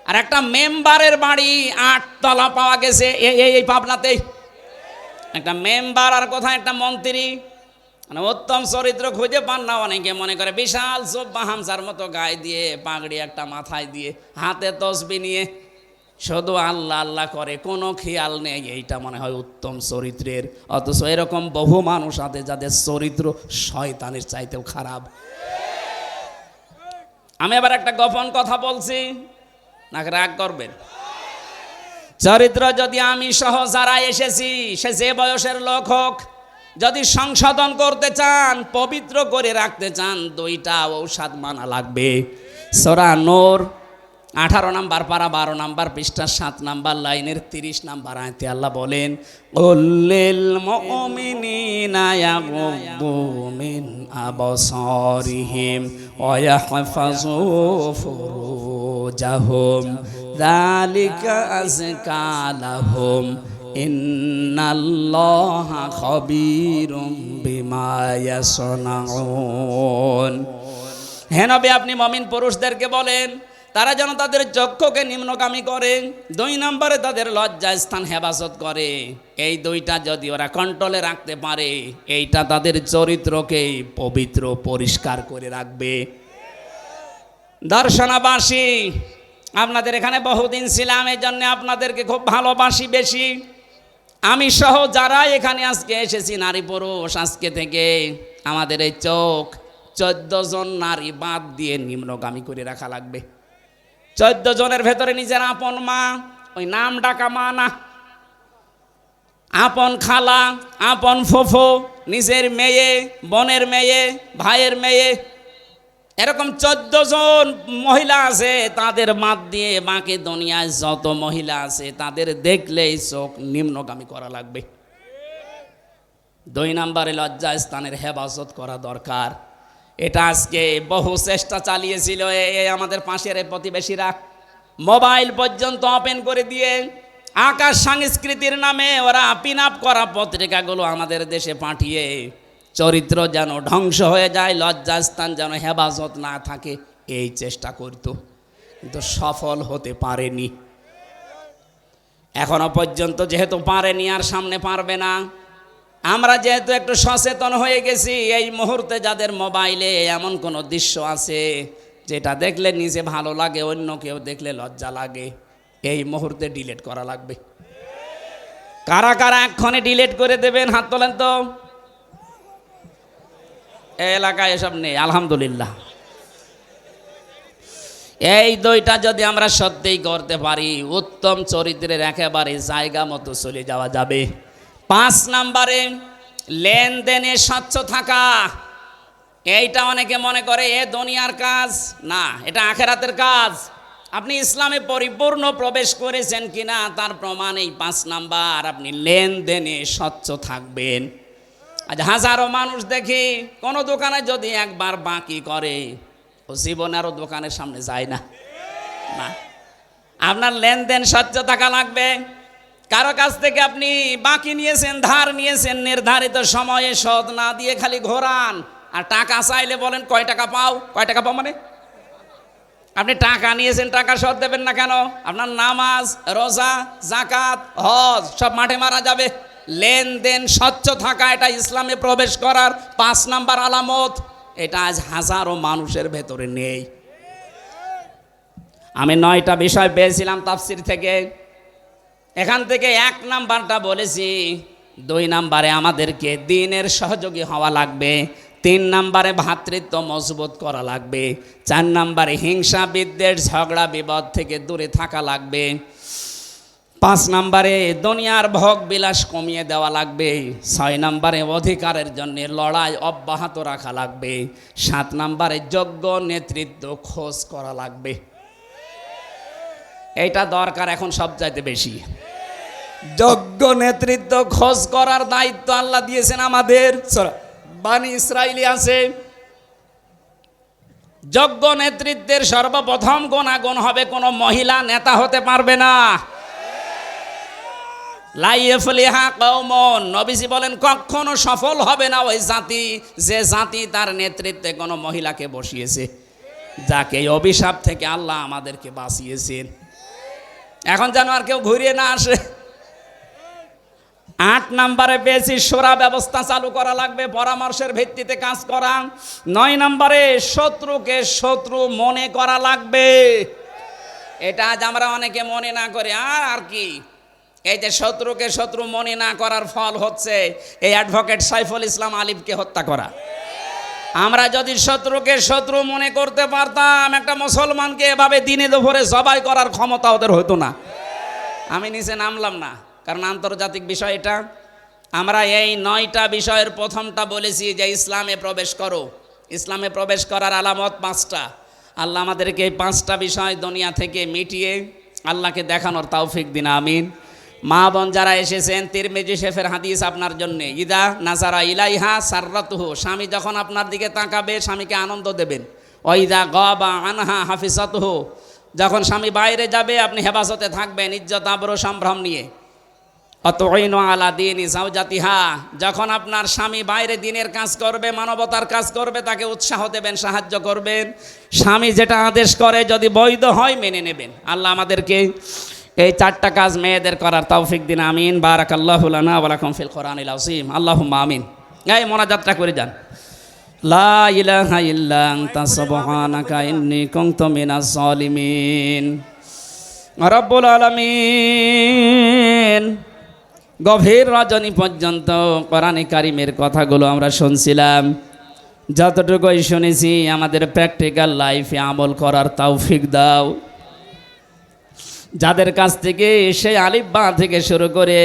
আর একটা মেম্বারের বাড়ি 8 তলা পাওয়া গেছে এই পাবনাতেই। একটা মেম্বার আর কোথায় একটা মন্ত্রী, মানে উত্তম চরিত্র খুঁজে পান না অনেকে। মনে করে বিশাল জব্বা হামসার মতো গায়ে দিয়ে, পাগড়ি একটা মাথায় দিয়ে, হাতে তসবি নিয়ে শুধু আল্লাহ আল্লাহ করে, কোনো খেয়াল নেই, এইটা মনে হয় উত্তম চরিত্রের। অথচ এরকম বহু মানুষ আছে যাদের চরিত্র শয়তানের চাইতেও খারাপ। আমি আবার একটা গোপন কথা বলছি, নাকি রাগ করবেন? চরিত্র যদি আমি সহ যারা এসেছি, সে যে বয়সের লোক হোক, যদি সংশোধন করতে চান, পবিত্র করে রাখতে চান, 2টা ঔষধ মানা লাগবে। সূরা নূর 18 নম্বর পারা 12 নম্বর পৃষ্ঠা 7 নম্বর লাইনের 30 নম্বর আয়াতে আল্লাহ বলেন, কুল্লিল মুমিনিনা ইয়াগুদ্দু মিন আবসারিহিম ওয়া ইয়াহফাযু ফুরুজাহুম যালিকা আযকা লাহুম ইন্নাল্লাহা খাবীরুম বিমা ইয়াসনাউন। হে নবী, আপনি মুমিন পুরুষদেরকে বলেন তারা যেন তাদের চক্ষুকে নিম্নগামী করে, 2 নম্বরে তাদের লজ্জা স্থান হেফাজত করে। এই 2টা যদি ওরা কন্ট্রোলে রাখতে পারে, এইটা তাদের চরিত্রকে পবিত্র পরিষ্কার করে রাখবে। দর্শনাবাসী, আপনাদের এখানে বহুদিন ছিলাম, এই জন্য আপনাদেরকে খুব ভালোবাসি বেশি। আমি সহ যারা এখানে আজকে এসেছি, নারী পুরুষ, আজকে থেকে আমাদের এই চোখ 14 জন নারী বাদ দিয়ে নিম্নগামী করে রাখা লাগবে। 14 জনের ভেতরে নিজের আপন মা, ওই নাম ডাকা মা না, আপন খালা, আপন ফুফু, নিজের মেয়ে, বোনের মেয়ে, ভাইয়ের মেয়ে, এরকম 14 জন মহিলা আছে, তাদের বাদ দিয়ে বাকি দুনিয়ায় যত মহিলা আছে তাদের দেখলেই চোখ নিম্নগামী করা লাগবে। 2 নম্বরে লজ্জা স্থানের হেফাজত করা দরকার। এটা আজকে বহু চেষ্টা চালিয়েছিল আমাদের পাশের প্রতিবেশীরা, মোবাইল পর্যন্ত ওপেন করে দিয়ে আকাশ সংস্কৃতির নামে ওরা পিন আপ করা পত্রিকাগুলো আমাদের দেশে পাঠিয়ে চরিত্র যেন ধ্বংস হয়ে যায়, লজ্জাস্থান যেন হেফাজত না থাকে, এই চেষ্টা করত, কিন্তু সফল হতে পারেনি। এখনো পর্যন্ত যেহেতু পারেনি, আর সামনে পারবে না। আমরা যেহেতু একটু সচেতন হয়ে গেছি, এই মুহূর্তে যাদের মোবাইলে এমন কোনো দৃশ্য আছে যেটা দেখলে নিজে ভালো লাগে, অন্য কেউ দেখলে লজ্জা লাগে, এই মুহূর্তে ডিলিট করা লাগবে। কারা কারা এক্ষণে ডিলিট করে দেবেন, হাত তোলেন তো। এই এলাকায় এসব নেই, আলহামদুলিল্লাহ। এই 2টা যদি আমরা সত্যিই করতে পারি, উত্তম চরিত্রের একেবারে জায়গা মতো চলে যাওয়া যাবে। 5 নম্বরে লেনদেনে স্বচ্ছ থাকা। এইটা অনেকে মনে করে এ দুনিয়ার কাজ না, এটা আখেরাতের কাজ। আপনি ইসলামে পরিপূর্ণ প্রবেশ করেছেন কিনা তার প্রমাণ এই 5 নাম্বার, আপনি লেনদেনে স্বচ্ছ থাকবেন। আজ হাজারো মানুষ দেখি কোনো দোকানে যদি একবার বাকি করে, ও জীবনে আরও দোকানের সামনে যায় না। না, আপনার লেনদেন স্বচ্ছ থাকা লাগবে। কারো কাছ থেকে আপনি বাকি নিয়েছেন, ধার নিয়েছেন, নির্ধারিত সময়ে শোধ না দিয়ে খালি ঘোরান, আর টাকা চাইলে বলেন কয় টাকা পাও, কয় টাকা পাও মানে আপনি টাকা নিয়েছেন, টাকা শোধ দেবেন না কেন? আপনার নামাজ, রোজা, জাকাত, হজ সব মাঠে মারা যাবে। লেনদেন স্বচ্ছ থাকা, এটা ইসলামে প্রবেশ করার 5 নাম্বার আলামত। এটা আজ হাজারো মানুষের ভেতরে নেই। আমি 9টা বিষয় পেয়েছিলাম তাফসির থেকে, এখান থেকে 1 নাম্বারটা বলেছি। 2 নাম্বারে আমাদেরকে দ্বীনের সহযোগী হওয়া লাগবে। 3 নাম্বারে ভ্রাতৃত্ব মজবুত করা লাগবে। 4 নাম্বারে হিংসা বিদ্বেষ ঝগড়া বিবাদ থেকে দূরে থাকা লাগবে। 5 নম্বরে দুনিয়ার ভোগ বিলাস কমিয়ে দেওয়া লাগবে। 6 নম্বরে অধিকারের জন্য লড়াই অব্যাহত রাখা লাগবে। 7 নম্বরে যোগ্য নেতৃত্ব খোঁজ করা লাগবে। এইটা দরকার এখন সবচাইতে বেশি। যোগ্য নেতৃত্ব খোঁজ করার দায়িত্ব আল্লাহ দিয়েছেন আমাদের। বানি ইসরাইলি আছে, যোগ্য নেতৃত্বের সর্বপ্রথম গুণাগুণ হবে কোনো মহিলা নেতা হতে পারবে না। লা ইয়াফলিহা কওমুন, নবীজি বলেন কখনো সফল হবে না ওই জাতি যে জাতি তার নেতৃত্বে কোনো মহিলাকে বসিয়েছে, যাকে এই অভিশাপ থেকে আল্লাহ আমাদেরকে বাঁচিয়েছেন। এখন যেন আর কেউ ঘুরিয়ে না আসে। 8 নম্বরে পেয়েছি শোরা ব্যবস্থা চালু করা লাগবে, পরামর্শের ভিত্তিতে কাজ করা। 9 নম্বরে শত্রুকে শত্রু মনে করা লাগবে। এটা আজ আমরা অনেকে মনে না করে আর কি, এই যে শত্রুকে শত্রু মনে না করার ফল হচ্ছে এই অ্যাডভোকেট সাইফুল ইসলাম আলিফকে হত্যা করা। আমরা যদি শত্রুকে শত্রু মনে করতে পারতাম, একটা মুসলমানকে এভাবে দিনে দুপুরে জবাই করার ক্ষমতা ওদের হতো না। আমি নিচে নামলাম না, কারণ আন্তর্জাতিক বিষয় এটা। আমরা এই 9টা বিষয়ের প্রথমটা বলেছি যে ইসলামে প্রবেশ করো। ইসলামে প্রবেশ করার আলামত 5টা। আল্লাহ আমাদেরকে এই 5টা বিষয় দুনিয়া থেকে মিটিয়ে আল্লাহকে দেখানোর তৌফিক দিন, আমিন। মা বোন যারা এসেছেন, তিরমিজি শরীফের হাদিস আপনার জন্য, ইদা নাজারা ইলাইহা সাররাতুহু, স্বামী যখন আপনার দিকে তাকাবে স্বামীকে আনন্দ দেবেন। ওয়াইদা গাবা আনহা হাফিজাতুহু, যখন স্বামী বাইরে যাবে আপনি হেফাজতে থাকবেন ইজ্জত আবরু সম্ভ্রম নিয়ে। অতঈনু আলা দীনি যাওজাতিহা, যখন আপনার স্বামী বাইরে দিনের কাজ করবে, মানবতার কাজ করবে, তাকে উৎসাহ দেবেন, সাহায্য করবেন। স্বামী যেটা আদেশ করে যদি বৈধ হয় মেনে নেবেন। আল্লাহ আমাদেরকে এই 4টা কাজ মেয়েদের করার তৌফিক দিন, আমিন। বারাকাল্লাহু লানা ওয়া লাকুম ফিল কোরআনিল আযীম, আল্লাহুম্মা আমিন। এই মোনাজাতটা করে যান। লা ইলাহা ইল্লা আনতা সুবহানাকা ইন্নী কুনতু মিনাজ জালিমিন। রব্বুল আলামিন, গভীর রজনী পর্যন্ত কোরআনে কারিমের কথাগুলো আমরা শুনছিলাম। যতটুকুই শুনেছি আমাদের প্র্যাকটিক্যাল লাইফে আমল করার তৌফিক দাও। যাদের কাছ থেকে সেই আলিফ বা থেকে শুরু করে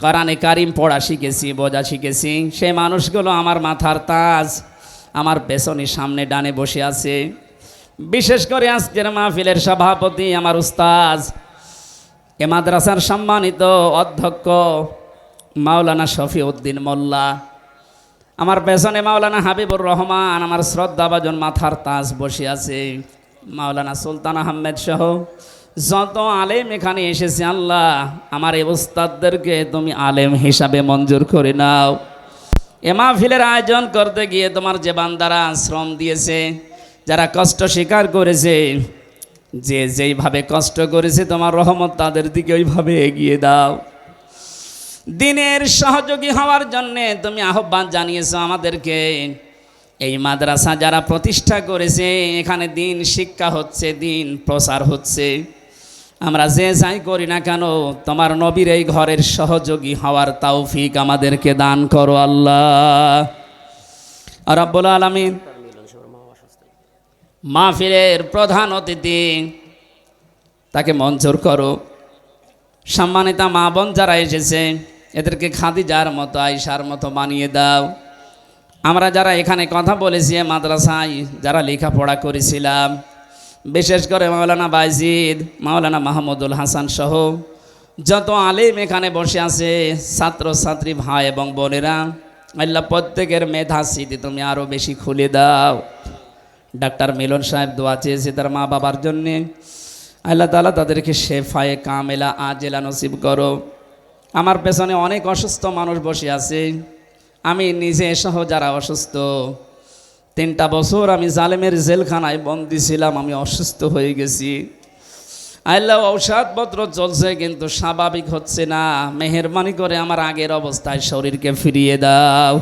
কোরআনে কারিম পড়া শিখেছি, বোঝা শিখেছি, সেই মানুষগুলো আমার মাথার তাজ, আমার পেছনের সামনে ডানে বসে আছে। বিশেষ করে আজকের মাহফিলের সভাপতি আমার উস্তাজ, এ মাদ্রাসার সম্মানিত অধ্যক্ষ মাওলানা শফিউদ্দিন মোল্লা, আমার পেছনে মাওলানা হাবিবুর রহমান, আমার শ্রদ্ধাভাজন মাথার তাজ বসে আছে, মাওলানা সুলতান আহমেদ সহ যত আলেম এখানে এসেছে, আল্লাহ আমার এই উস্তাদদেরকে তুমি আলেম হিসাবে মঞ্জুর করে নাও। এ মাহফিলের আয়োজন করতে গিয়ে তোমার যে বান্দারা শ্রম দিয়েছে, যারা কষ্ট স্বীকার করেছে, যে যেইভাবে কষ্ট করেছে তোমার রহমত তাদের দিকে ওইভাবে এগিয়ে দাও। দিনের সহযোগী হওয়ার জন্যে তুমি আহ্বান জানিয়েছো আমাদেরকে। এই মাদ্রাসা যারা প্রতিষ্ঠা করেছে, এখানে দিন শিক্ষা হচ্ছে, দিন প্রচার হচ্ছে। আমরা যে যাই করি না কেন তোমার নবীর এই ঘরের সহযোগী হওয়ার তৌফিক আমাদেরকে দান করো আল্লাহ রাব্বুল আলামিন। মাহফিলের প্রধান অতিথি তাকে মঞ্জুর করো। সম্মানিতা মা বোন যারা এসেছে এদেরকে খাদিজার মতো, আয়েশার মতো বানিয়ে দাও। আমরা যারা এখানে কথা বলেছি, মাদ্রাসায় যারা লেখাপড়া করেছিলাম, বিশেষ করে মাওলানা বাইজিদ, মাওলানা মাহমুদুল হাসান সহ যত আলেম এখানে বসে আছে, ছাত্র ছাত্রী ভাই এবং বোনেরা, আল্লাহ প্রত্যেকের মেধা স্মৃতি তুমি আরও বেশি খুলে দাও। ডাক্তার মিলন সাহেব দোয়া চেয়েছে তার মা বাবার জন্যে, আল্লাহ তাআলা তাদেরকে শেফায়ে কামেলা আজেলা নসিব করো। আমার পেছনে অনেক অসুস্থ মানুষ বসে আছে, আমি নিজে সহ যারা অসুস্থ। 3টা বছর আমি জালেমের জেলখানায় বন্দি ছিলাম, আমি অসুস্থ হয়ে গেছি। আল্লাহ ঔষধপত্র চলছে কিন্তু স্বাভাবিক হচ্ছে না। মেহেরবানি করে আমার আগের অবস্থায় শরীরকে ফিরিয়ে দাও।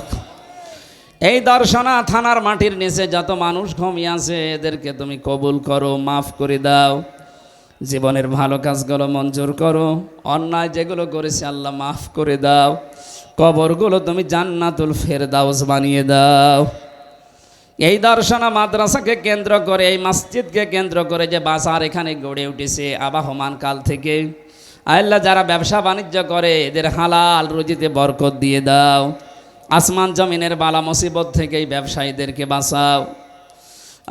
এই দর্শনা থানার মাটির নিচে যত মানুষ ঘুমিয়ে আছে এদেরকে তুমি কবুল করো, মাফ করে দাও। জীবনের ভালো কাজগুলো মঞ্জুর করো, অন্যায় যেগুলো করেছে আল্লাহ মাফ করে দাও। কবরগুলো তুমি জান্নাতুল ফেরদাউস বানিয়ে দাও। এই দর্শনা মাদ্রাসাকে কেন্দ্র করে, এই মসজিদকে কেন্দ্র করে যে বাজার এখানে গড়ে উঠেছে আবাহমান কাল থেকে, আল্লাহ যারা ব্যবসা বাণিজ্য করে এদের হালাল রুজিতে বরকত দিয়ে দাও। আসমান জমিনের বালা মুসিবত থেকে এই ব্যবসায়ীদেরকে বাঁচাও।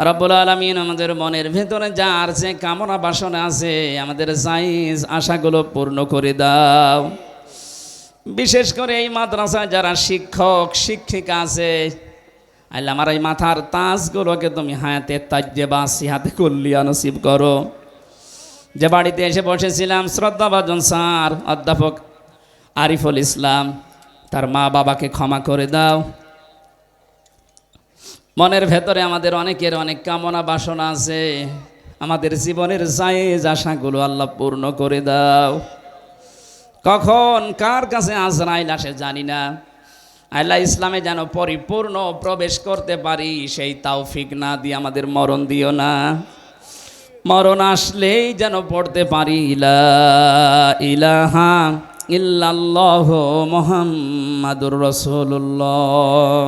রব্বুল আলামিন আমাদের মনের ভেতরে যা আর যে কামনা বাসনা আছে আমাদের জায়েজ আশাগুলো পূর্ণ করে দাও। বিশেষ করে এই মাদ্রাসায় যারা শিক্ষক শিক্ষিকা আছে আল্লাহ আমার এই মাথার তাজগুলোকে তুমি হায়াতে তাজ্জেবা সিহাতে কল্লিয়া নসিব করো। যে বাড়িতে এসে বসেছিলাম শ্রদ্ধাভাজন স্যার অধ্যাপক আরিফুল ইসলাম, তার মা বাবাকে ক্ষমা করে দাও। মনের ভেতরে আমাদের অনেকের অনেক কামনা বাসনা আছে, আমাদের জীবনের জায়েজ আশাগুলো আল্লাহ পূর্ণ করে দাও। কখন কার কাছে আজরাইল আসে জানি না, আল্লাহ ইসলামে যেন পরিপূর্ণ প্রবেশ করতে পারি সেই তৌফিক না দিয়ে আমাদের মরণ দিও না। মরণ আসলেই যেন পড়তে পারি লা ইলাহা ইল্লাল্লাহু মুহাম্মাদুর রাসূলুল্লাহ।